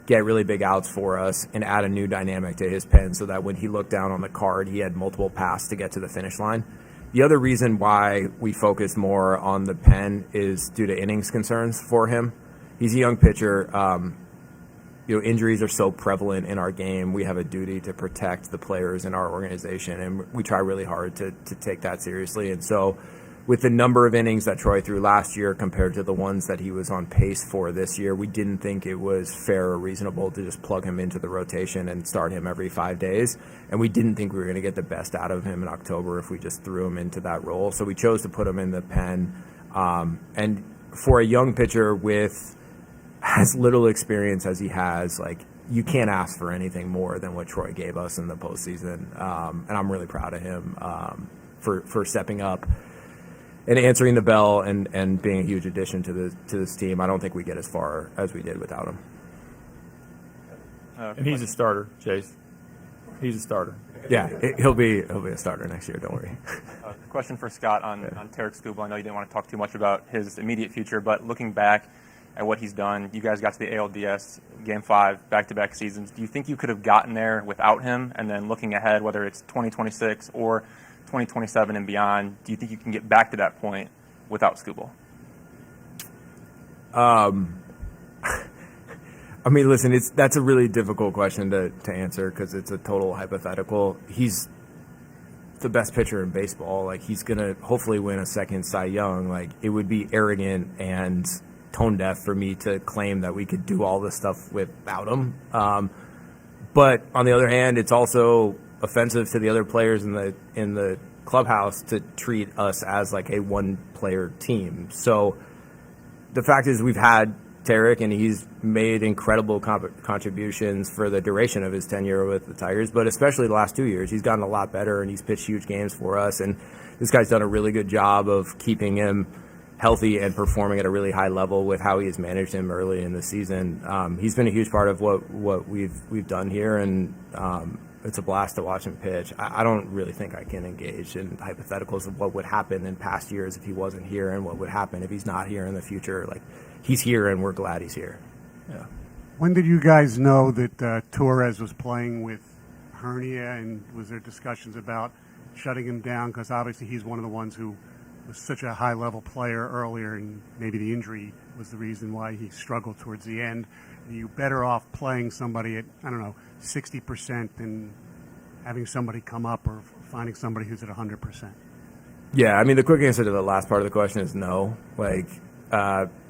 get really big outs for us, and add a new dynamic to his pen so that when he looked down on the card, he had multiple paths to get to the finish line. The other reason why we focus more on the pen is due to innings concerns for him. He's a young pitcher. Injuries are so prevalent in our game. We have a duty to protect the players in our organization, and we try really hard to take that seriously. And so with the number of innings that Troy threw last year compared to the ones that he was on pace for this year, we didn't think it was fair or reasonable to just plug him into the rotation and start him every 5 days. And we didn't think we were going to get the best out of him in October if we just threw him into that role. So we chose to put him in the pen. And for a young pitcher with as little experience as he has, like, you can't ask for anything more than what Troy gave us in the postseason. And I'm really proud of him for stepping up and answering the bell and being a huge addition to this team. I don't think we get as far as we did without him. And he's a starter, Chase. He's a starter. Yeah, he'll be a starter next year. Don't worry. Question for Scott on Tarik Skubal. I know you didn't want to talk too much about his immediate future, but looking back at what he's done, you guys got to the ALDS Game 5 back-to-back seasons. Do you think you could have gotten there without him? And then looking ahead, whether it's 2026 or 2027 and beyond, do you think you can get back to that point without Skubal? I mean, listen, that's a really difficult question to answer because it's a total hypothetical. He's the best pitcher in baseball. Like, he's going to hopefully win a second Cy Young. Like, it would be arrogant and tone deaf for me to claim that we could do all this stuff without him. But on the other hand, it's also offensive to the other players in the clubhouse to treat us as like a one-player team. So the fact is we've had Tarik, and he's made incredible contributions for the duration of his tenure with the Tigers, but especially the last 2 years. He's gotten a lot better, and he's pitched huge games for us, and this guy's done a really good job of keeping him healthy and performing at a really high level with how he has managed him early in the season. He's been a huge part of what we've done here, and it's a blast to watch him pitch. I don't really think I can engage in hypotheticals of what would happen in past years if he wasn't here and what would happen if he's not here in the future. Like, he's here, and we're glad he's here. Yeah. When did you guys know that Torres was playing with hernia, and was there discussions about shutting him down? Because obviously he's one of the ones who was such a high-level player earlier, and maybe the injury was the reason why he struggled towards the end. Are you better off playing somebody at, 60% than having somebody come up or finding somebody who's at 100%? Yeah, I mean, the quick answer to the last part of the question is no. Like,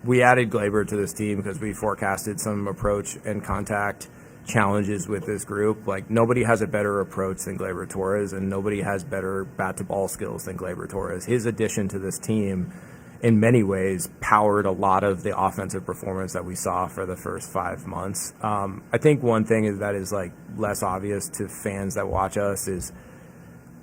we added Gleyber to this team because we forecasted some approach and contact challenges with this group. Like, nobody has a better approach than Gleyber Torres, and nobody has better bat-to-ball skills than Gleyber Torres. His addition to this team, in many ways, powered a lot of the offensive performance that we saw for the first 5 months. I think one thing that is like less obvious to fans that watch us is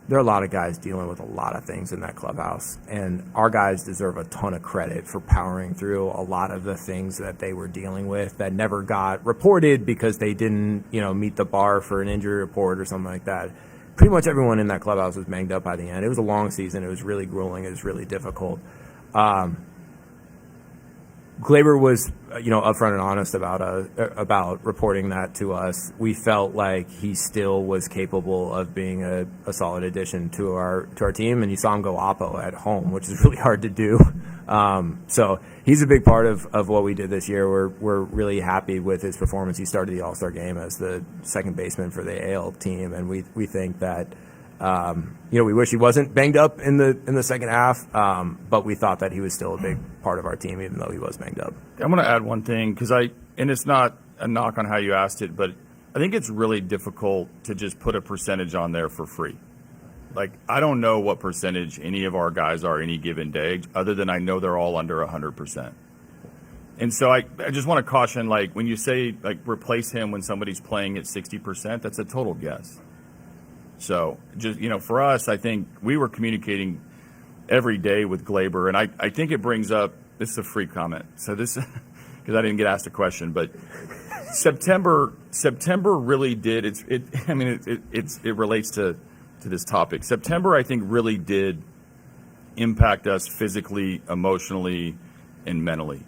there are a lot of guys dealing with a lot of things in that clubhouse, and our guys deserve a ton of credit for powering through a lot of the things that they were dealing with that never got reported because they didn't, meet the bar for an injury report or something like that. Pretty much everyone in that clubhouse was banged up by the end. It was a long season. It was really grueling. It was really difficult. Gleyber was, upfront and honest about reporting that to us. We felt like he still was capable of being a solid addition to our team, and you saw him go oppo at home, which is really hard to do. So he's a big part of what we did this year. We're really happy with his performance. He started the All-Star game as the second baseman for the AL team, and we think that. We wish he wasn't banged up in the second half, but we thought that he was still a big part of our team, even though he was banged up. I'm going to add one thing and it's not a knock on how you asked it, but I think it's really difficult to just put a percentage on there for free. Like, I don't know what percentage any of our guys are any given day, other than I know they're all under 100%. And so I just want to caution, like, when you say, like, replace him when somebody's playing at 60%, that's a total guess. So, just, for us, I think we were communicating every day with Gleyber, and I think it brings up, this is a free comment, so this, because I didn't get asked a question, but September really did, it relates to this topic. September, I think, really did impact us physically, emotionally, and mentally.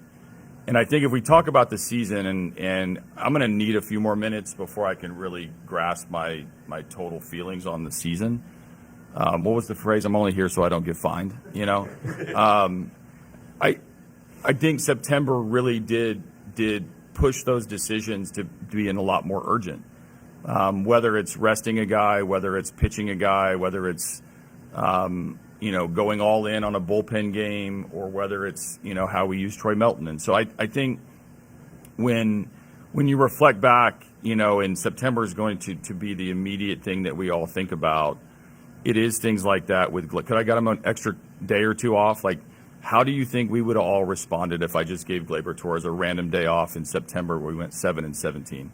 And I think if we talk about the season, and I'm going to need a few more minutes before I can really grasp my total feelings on the season. what was the phrase? I'm only here so I don't get fined. I think September really did push those decisions to be in a lot more urgent. Whether it's resting a guy, whether it's pitching a guy, whether it's going all in on a bullpen game, or whether it's how we use Troy Melton. And so I think when you reflect back, and September is going to be the immediate thing that we all think about. It is things like that. Could I got him an extra day or two off? Like, how do you think we would have all responded if I just gave Gleyber Torres a random day off in September where we went 7-17?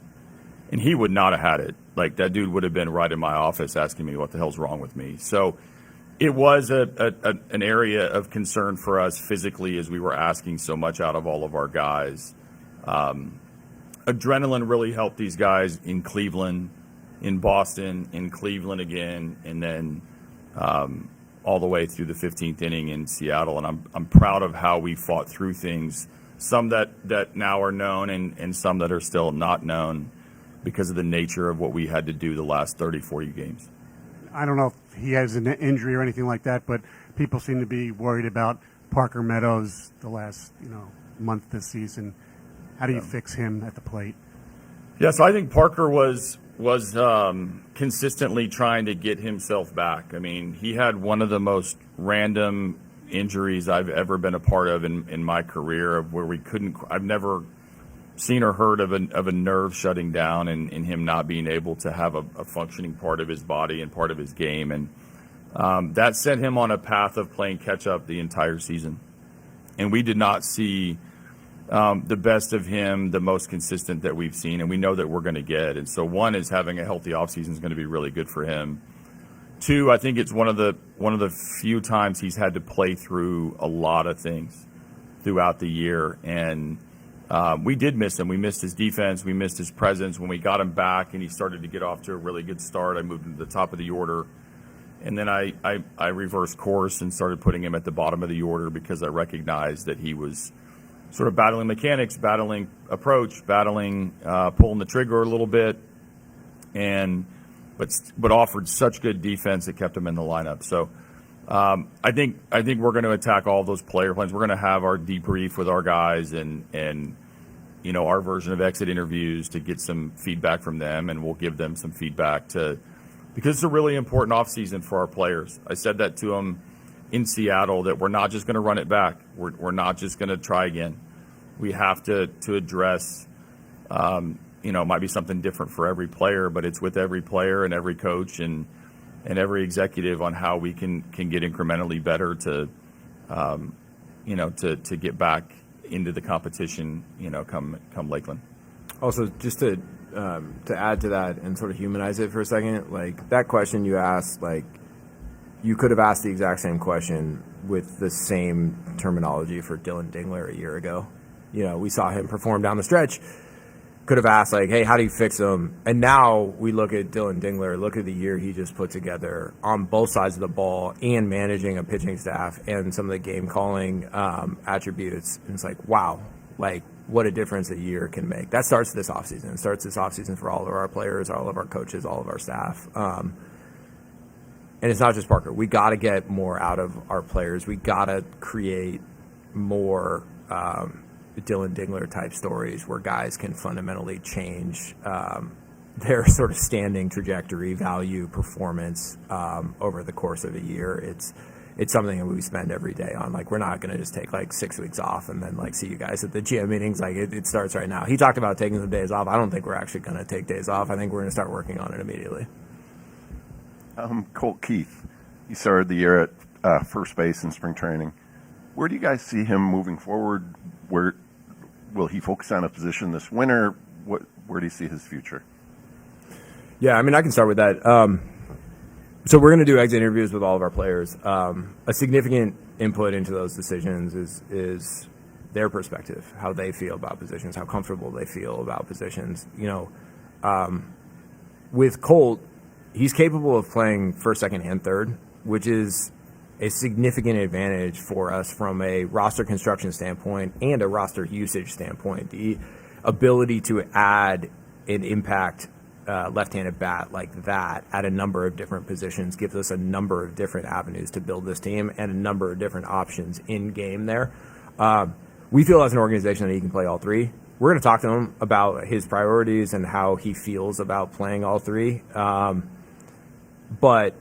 And he would not have had it. Like, that dude would have been right in my office asking me what the hell's wrong with me. So it was an area of concern for us physically as we were asking so much out of all of our guys. Adrenaline really helped these guys in Cleveland, in Boston, in Cleveland again, and then all the way through the 15th inning in Seattle. And I'm proud of how we fought through things, some that now are known and some that are still not known because of the nature of what we had to do the last 30, 40 games. I don't know if he has an injury or anything like that, but people seem to be worried about Parker Meadows the last month this season. How do you fix him at the plate? Yeah, so I think Parker was consistently trying to get himself back. I mean, he had one of the most random injuries I've ever been a part of in my career, of where I've never seen or heard of a nerve shutting down and him not being able to have a functioning part of his body and part of his game. And that sent him on a path of playing catch up the entire season. And we did not see the best of him, the most consistent that we've seen, and we know that we're going to get. And so, one is having a healthy offseason is going to be really good for him. Two, I think it's one of the few times he's had to play through a lot of things throughout the year, and we did miss him. We missed his defense. We missed his presence. When we got him back and he started to get off to a really good start, I moved him to the top of the order. And then I reversed course and started putting him at the bottom of the order because I recognized that he was sort of battling mechanics, battling approach, battling pulling the trigger a little bit, but offered such good defense that kept him in the lineup. So I think we're going to attack all those player plans. We're going to have our debrief with our guys and our version of exit interviews to get some feedback from them, and we'll give them some feedback because it's a really important offseason for our players. I said that to them in Seattle, that we're not just going to run it back. We're not just going to try again. We have to address, it might be something different for every player, but it's with every player and every coach and every executive on how we can get incrementally better to get back into the competition, come Lakeland. Also, just to add to that and sort of humanize it for a second, like that question you asked, like, you could have asked the exact same question with the same terminology for Dylan Dingler a year ago. We saw him perform down the stretch. Could have asked, like, hey, how do you fix him? And now we look at Dylan Dingler, look at the year he just put together on both sides of the ball and managing a pitching staff and some of the game calling attributes. And it's like, wow, like, what a difference a year can make. That starts this offseason. It starts this offseason for all of our players, all of our coaches, all of our staff. And it's not just Parker. We got to get more out of our players. We got to create more Dylan Dingler type stories where guys can fundamentally change their sort of standing trajectory, value, performance over the course of a year. It's something that we spend every day on. Like, we're not going to just take like 6 weeks off and then like see you guys at the GM meetings. Like, it starts right now. He talked about taking some days off. I don't think we're actually going to take days off. I think we're going to start working on it immediately. Colt Keith, he started the year at first base in spring training. Where do you guys see him moving forward? Where will he focus on a position this winter? Where do you see his future? Yeah, I mean, I can start with that. So we're going to do exit interviews with all of our players. A significant input into those decisions is their perspective, how they feel about positions, how comfortable they feel about positions. With Colt, he's capable of playing first, second, and third, which is a significant advantage for us from a roster construction standpoint and a roster usage standpoint. The ability to add and impact left-handed bat like that at a number of different positions gives us a number of different avenues to build this team and a number of different options in game there. We feel as an organization that he can play all three. We're going to talk to him about his priorities and how he feels about playing all three. But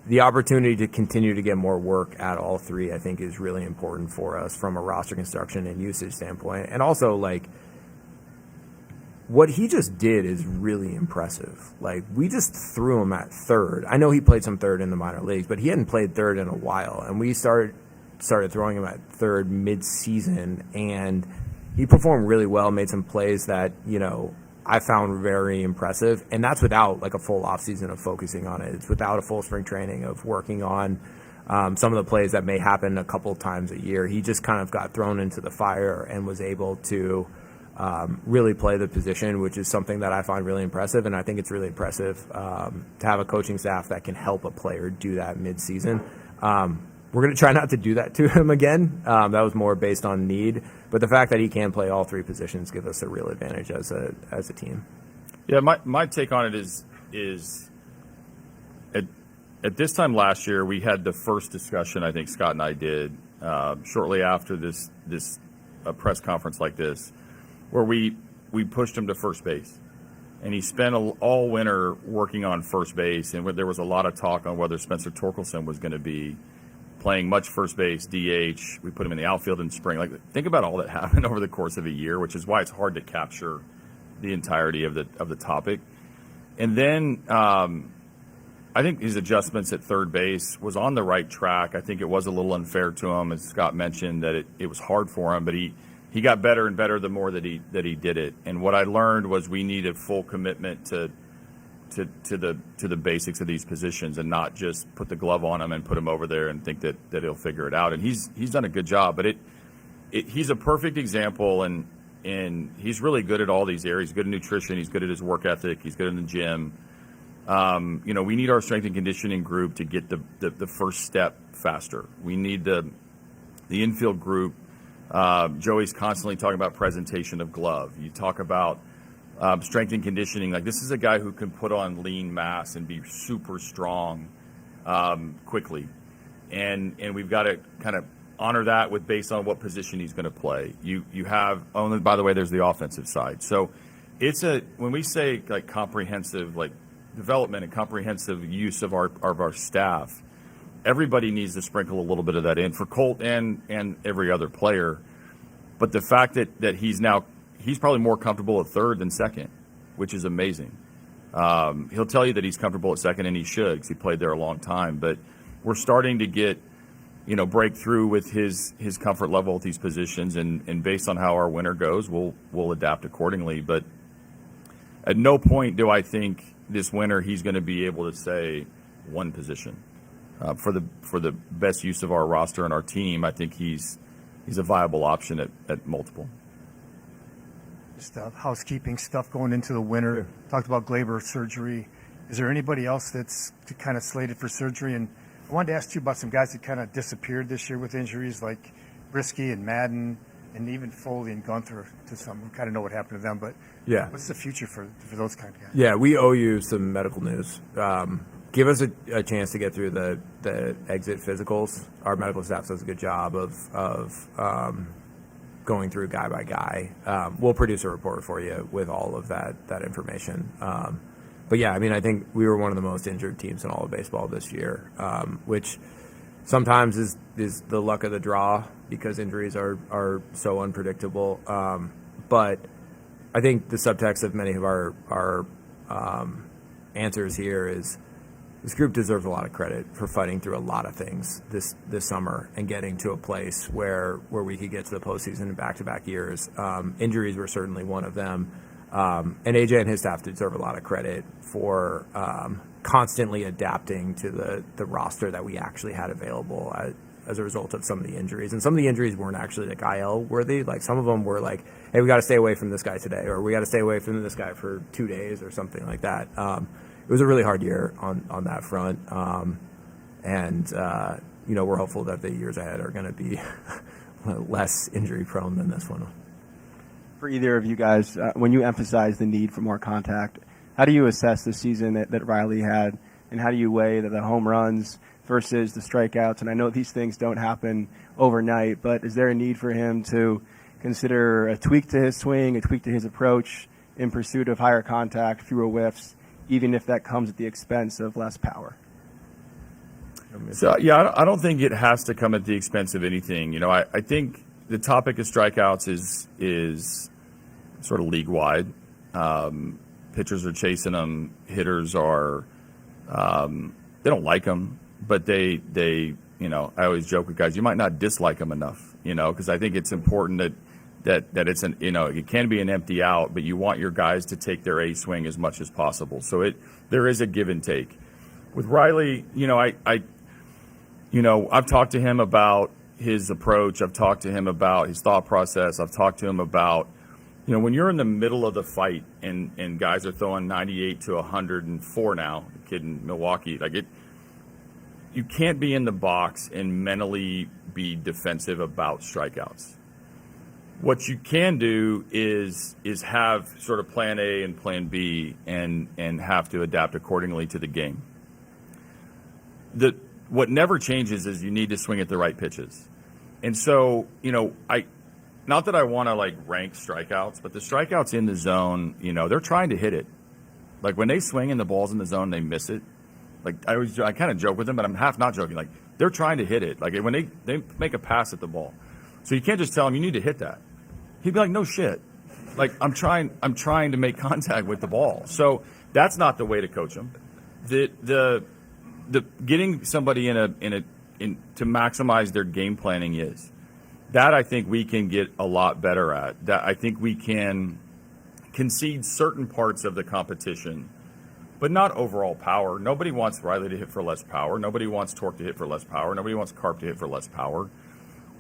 the opportunity to continue to get more work at all three, I think, is really important for us from a roster construction and usage standpoint. And also, like, what he just did is really impressive. Like, we just threw him at third. I know he played some third in the minor leagues, but he hadn't played third in a while. And we started throwing him at third mid-season, and he performed really well, made some plays that, you know, I found very impressive. And that's without, like, a full offseason of focusing on it. It's without a full spring training of working on some of the plays that may happen a couple times a year. He just kind of got thrown into the fire and was able to really play the position, which is something that I find really impressive. And I think it's really impressive to have a coaching staff that can help a player do that mid-season. We're going to try not to do that to him again. That was more based on need. But the fact that he can play all three positions gives us a real advantage as a team. Yeah, my take on it is at this time last year, we had the first discussion, I think Scott and I did, shortly after this press conference like this, where we pushed him to first base. And he spent all winter working on first base, and there was a lot of talk on whether Spencer Torkelson was going to be playing much first base, DH. We put him in the outfield in spring. Like, think about all that happened over the course of a year, which is why it's hard to capture the entirety of the topic. And then I think his adjustments at third base was on the right track. I think it was a little unfair to him, as Scott mentioned, that it was hard for him, but he got better and better the more that he did it. And what I learned was we needed full commitment to the basics of these positions and not just put the glove on him and put him over there and think that he'll figure it out. And he's done a good job, but he's a perfect example, and he's really good at all these areas. He's good at nutrition. He's good at his work ethic. He's good in the gym. We need our strength and conditioning group to get the first step faster. We need the infield group. Joey's constantly talking about presentation of glove. You talk about strength and conditioning. Like, this is a guy who can put on lean mass and be super strong quickly. And we've got to kind of honor that based on what position he's going to play. You have, and by the way, there's the offensive side. So when we say like comprehensive, like development and comprehensive use of our staff, everybody needs to sprinkle a little bit of that in for Colt and every other player. But the fact that he's probably more comfortable at third than second, which is amazing. He'll tell you that he's comfortable at second, and he should, because he played there a long time. But we're starting to get, breakthrough with his comfort level with these positions, and based on how our winter goes, we'll adapt accordingly. But at no point do I think this winter he's going to be able to say one position. For the best use of our roster and our team, I think he's a viable option at multiple. Just housekeeping stuff going into the winter. Talked about Glaber surgery. Is there anybody else that's kind of slated for surgery? And I wanted to ask you about some guys that kind of disappeared this year with injuries, like Brisky and Madden, and even Foley and Gunther. To some, we kind of know what happened to them. But yeah, what's the future for those kind of guys? Yeah, we owe you some medical news. Give us a chance to get through the exit physicals. Our medical staff does a good job of going through guy by guy. We'll produce a report for you with all of that information. But yeah, I mean, I think we were one of the most injured teams in all of baseball this year, which sometimes is the luck of the draw because injuries are so unpredictable. But I think the subtext of many of our answers here is this group deserves a lot of credit for fighting through a lot of things this summer and getting to a place where we could get to the postseason in back-to-back years. Injuries were certainly one of them. And AJ and his staff deserve a lot of credit for constantly adapting to the roster that we actually had available as a result of some of the injuries. And some of the injuries weren't actually like IL worthy. Like, some of them were like, hey, we got to stay away from this guy today, or we got to stay away from this guy for 2 days or something like that. It was a really hard year on that front. We're hopeful that the years ahead are going to be less injury prone than this one. For either of you guys, when you emphasize the need for more contact, How do you assess the season that Riley had, and how do you weigh the home runs versus the strikeouts? And I know these things don't happen overnight, but is there a need for him to consider a tweak to his swing, a tweak to his approach in pursuit of higher contact, fewer whiffs, even if that comes at the expense of less power? So, yeah, I don't think it has to come at the expense of anything. You know, I think the topic of strikeouts is sort of league-wide. Pitchers are chasing them. Hitters are they don't like them, but they you know, I always joke with guys, you might not dislike them enough, you know, because I think it's important that it's an, you know, it can be an empty out, but you want your guys to take their A swing as much as possible. So there is a give and take. With Riley, you know, I've talked to him about his approach. I've talked to him about his thought process. I've talked to him about, you know, when you're in the middle of the fight and guys are throwing 98 to 104 now, the kid in Milwaukee, you can't be in the box and mentally be defensive about strikeouts. What you can do is have sort of plan A and plan B and have to adapt accordingly to the game. What never changes is you need to swing at the right pitches. And so, you know, not that I want to rank strikeouts, but the strikeouts in the zone, you know, they're trying to hit it. Like when they swing and the ball's in the zone, they miss it. I kind of joke with them, but I'm half not joking. They're trying to hit it. When they make a pass at the ball. So you can't just tell him you need to hit that. He'd be like, no shit. I'm trying to make contact with the ball. So that's not the way to coach him. The getting somebody to maximize their game planning is. That I think we can get a lot better at. That I think we can concede certain parts of the competition, but not overall power. Nobody wants Riley to hit for less power. Nobody wants Torque to hit for less power. Nobody wants Carp to hit for less power.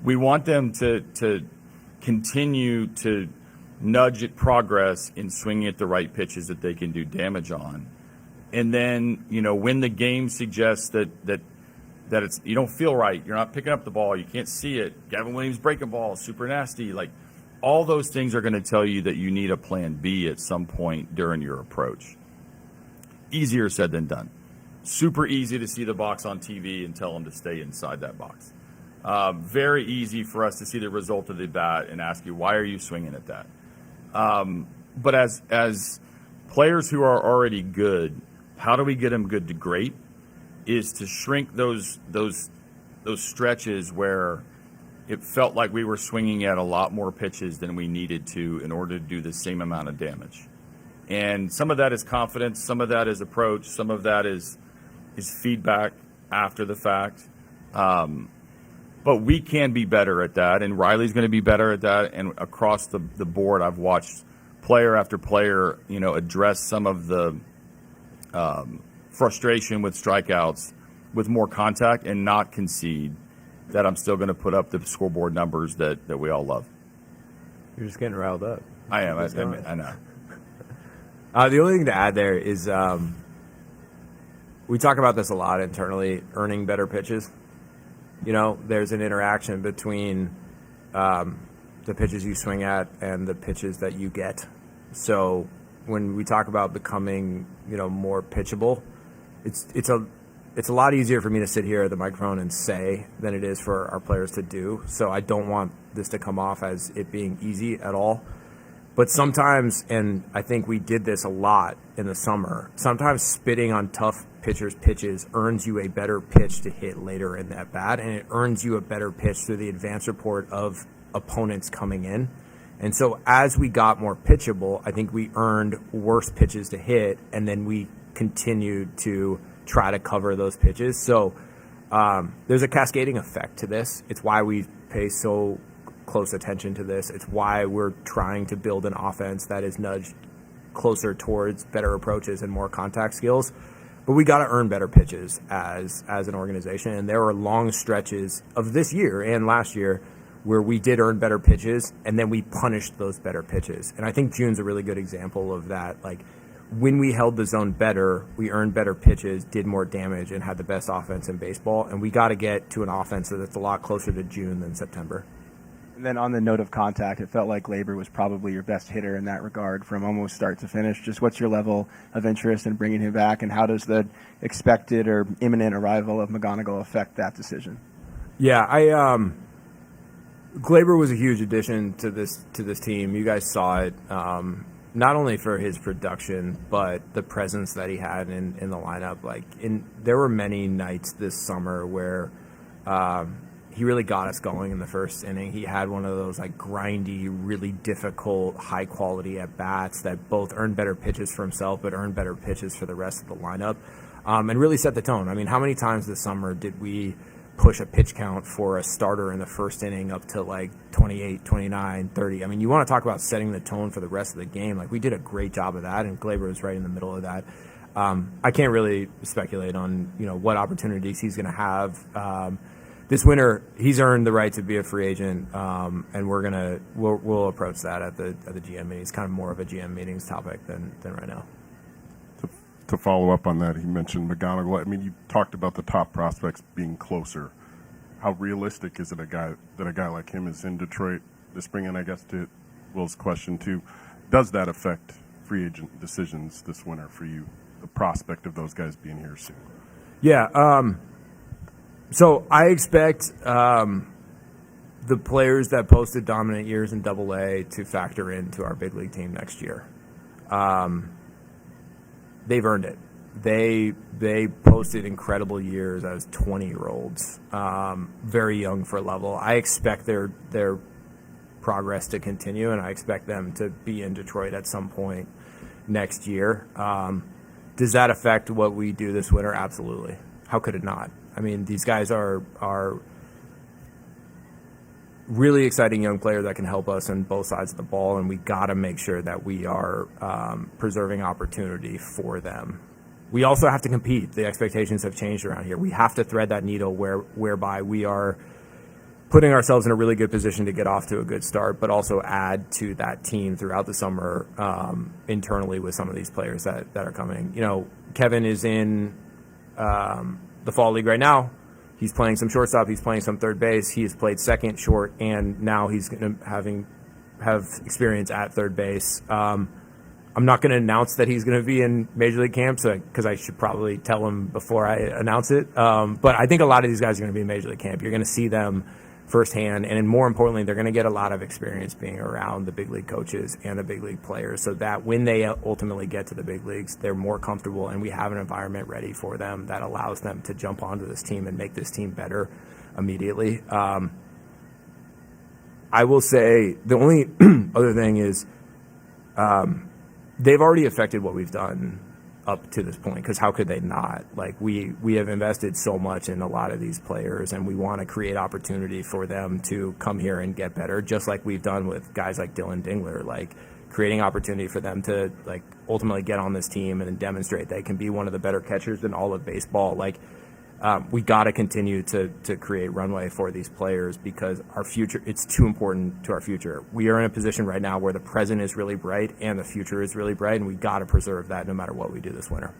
We want them to continue to nudge at progress in swinging at the right pitches that they can do damage on. And then, you know, when the game suggests that it's, you don't feel right, you're not picking up the ball, you can't see it, Gavin Williams breaking balls, super nasty, all those things are going to tell you that you need a plan B at some point during your approach. Easier said than done. Super easy to see the box on TV and tell them to stay inside that box. Very easy for us to see the result of the bat and ask you, why are you swinging at that? But as players who are already good, how do we get them good to great? Is to shrink those stretches where it felt like we were swinging at a lot more pitches than we needed to in order to do the same amount of damage. And some of that is confidence, some of that is approach, some of that is feedback after the fact. But we can be better at that, and Riley's going to be better at that. And across the board, I've watched player after player, you know, address some of the frustration with strikeouts with more contact and not concede that I'm still going to put up the scoreboard numbers that we all love. You're just getting riled up. I am. I know. The only thing to add there is we talk about this a lot internally, earning better pitches. You know, there's an interaction between the pitches you swing at and the pitches that you get. So when we talk about becoming, you know, more pitchable, it's a lot easier for me to sit here at the microphone and say than it is for our players to do. So I don't want this to come off as it being easy at all. But sometimes, and I think we did this a lot in the summer, sometimes spitting on tough pitchers' pitches earns you a better pitch to hit later in that bat, and it earns you a better pitch through the advance report of opponents coming in. And so as we got more pitchable, I think we earned worse pitches to hit, and then we continued to try to cover those pitches. So there's a cascading effect to this. It's why we pay so close attention to this. It's why we're trying to build an offense that is nudged closer towards better approaches and more contact skills. But we got to earn better pitches as an organization. And there were long stretches of this year and last year where we did earn better pitches, and then we punished those better pitches. And I think June's a really good example of that. When we held the zone better, we earned better pitches, did more damage, and had the best offense in baseball. And we got to get to an offense that's a lot closer to June than September. And then on the note of contact, it felt like Glaber was probably your best hitter in that regard from almost start to finish. Just what's your level of interest in bringing him back, and how does the expected or imminent arrival of McGonigal affect that decision? Yeah, Glaber was a huge addition to this team. You guys saw it, not only for his production, but the presence that he had in the lineup. There were many nights this summer where he really got us going in the first inning. He had one of those grindy, really difficult, high quality at bats that both earned better pitches for himself, but earned better pitches for the rest of the lineup, and really set the tone. I mean, how many times this summer did we push a pitch count for a starter in the first inning up to 28, 29, 30? I mean, you want to talk about setting the tone for the rest of the game. We did a great job of that, and Glaber was right in the middle of that. I can't really speculate on what opportunities he's going to have. This winter, he's earned the right to be a free agent, and we'll approach that at the GM meeting. It's kind of more of a GM meetings topic than right now. To follow up on that, he mentioned McGonigal. I mean, you talked about the top prospects being closer. How realistic is it a guy like him is in Detroit this spring? And I guess to Will's question too, does that affect free agent decisions this winter for you? The prospect of those guys being here soon. Yeah. So I expect the players that posted dominant years in Double-A to factor into our big league team next year. They've earned it. They posted incredible years as 20-year-olds, very young for level. I expect their progress to continue, and I expect them to be in Detroit at some point next year. Does that affect what we do this winter? Absolutely. How could it not? I mean, these guys are really exciting young players that can help us on both sides of the ball, and we got to make sure that we are preserving opportunity for them. We also have to compete. The expectations have changed around here. We have to thread that needle whereby we are putting ourselves in a really good position to get off to a good start, but also add to that team throughout the summer internally with some of these players that are coming. Kevin is in the fall league right now. He's playing some shortstop. He's playing some third base. He has played second, short, and now he's going to have experience at third base. I'm not going to announce that he's going to be in Major League camp because I should probably tell him before I announce it. But I think a lot of these guys are going to be in Major League camp. You're going to see them firsthand, and more importantly, they're going to get a lot of experience being around the big league coaches and the big league players, so that when they ultimately get to the big leagues, they're more comfortable, and we have an environment ready for them that allows them to jump onto this team and make this team better immediately. I will say the only other thing is they've already affected what we've done up to this point, because how could they not? We have invested so much in a lot of these players, and we want to create opportunity for them to come here and get better, just like we've done with guys like Dylan Dingler, creating opportunity for them to ultimately get on this team and demonstrate they can be one of the better catchers in all of baseball. We got to continue to create runway for these players, because our future, it's too important to our future. We are in a position right now where the present is really bright and the future is really bright, and we got to preserve that no matter what we do this winter.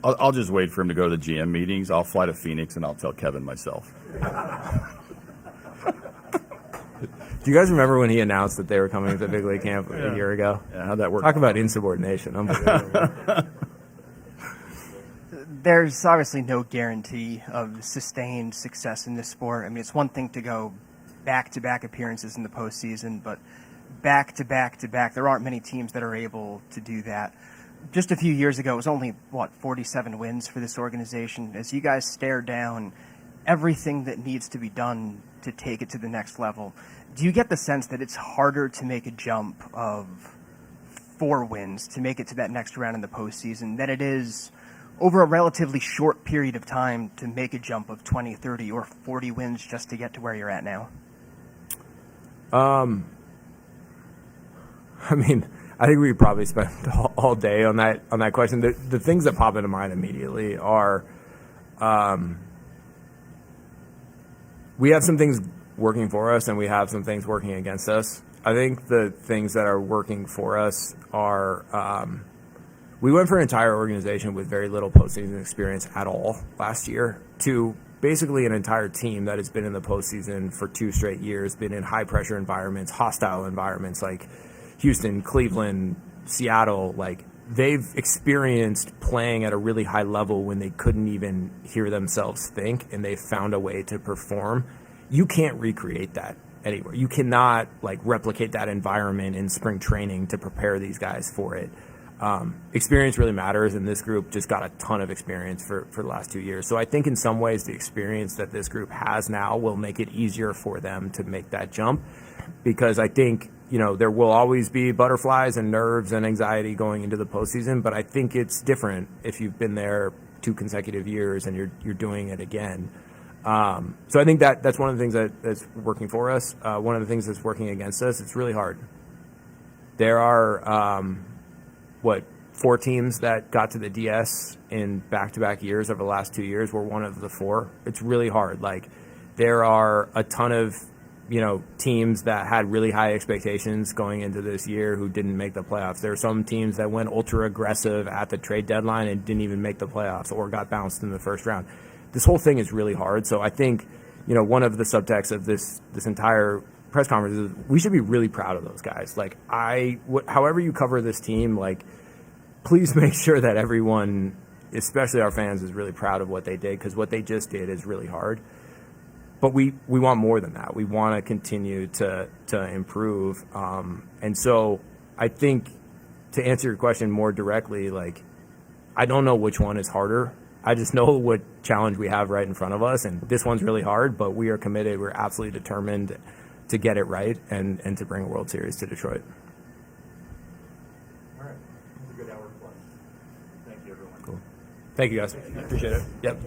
I'll just wait for him to go to the GM meetings. I'll fly to Phoenix and I'll tell Kevin myself. Do you guys remember when he announced that they were coming to the big league camp a year ago? Yeah, how'd that work? Talk about insubordination. Unbelievable. There's obviously no guarantee of sustained success in this sport. I mean, it's one thing to go back-to-back appearances in the postseason, but back-to-back-to-back, there aren't many teams that are able to do that. Just a few years ago, it was only, 47 wins for this organization. As you guys stare down everything that needs to be done to take it to the next level, do you get the sense that it's harder to make a jump of 4 wins to make it to that next round in the postseason than it is over a relatively short period of time to make a jump of 20, 30, or 40 wins just to get to where you're at now? I mean, I think we probably spent all day on that question. The things that pop into mind immediately are we have some things working for us and we have some things working against us. I think the things that are working for us are we went for an entire organization with very little postseason experience at all last year to basically an entire team that has been in the postseason for 2 straight years, been in high pressure environments, hostile environments like Houston, Cleveland, Seattle. Like, they've experienced playing at a really high level when they couldn't even hear themselves think, and they found a way to perform. You can't recreate that anywhere. You cannot like replicate that environment in spring training to prepare these guys for it. Experience really matters, and this group just got a ton of experience for the last 2 years. So I think in some ways the experience that this group has now will make it easier for them to make that jump, because I think, you know, there will always be butterflies and nerves and anxiety going into the postseason, but I think it's different if you've been there 2 consecutive years and you're doing it again. So I think that's one of the things that's working for us. One of the things that's working against us, it's really hard. There are 4 teams that got to the DS in back-to-back years over the last 2 years. We're one of the 4. It's really hard. Like, there are a ton of, you know, teams that had really high expectations going into this year who didn't make the playoffs. There are some teams that went ultra aggressive at the trade deadline and didn't even make the playoffs or got bounced in the first round. This whole thing is really hard. So I think, you know, one of the subtexts of this entire press conference is we should be really proud of those guys. Like, however you cover this team, like, please make sure that everyone, especially our fans, is really proud of what they did, because what they just did is really hard. But we want more than that. We want to continue to improve. And so I think, to answer your question more directly, like, I don't know which one is harder. I just know what challenge we have right in front of us, and this one's really hard, but we are committed. We're absolutely determined to get it right and to bring a World Series to Detroit. All right. It's a good hour plus. Thank you, everyone. Cool. Thank you, guys. Appreciate it. Yep.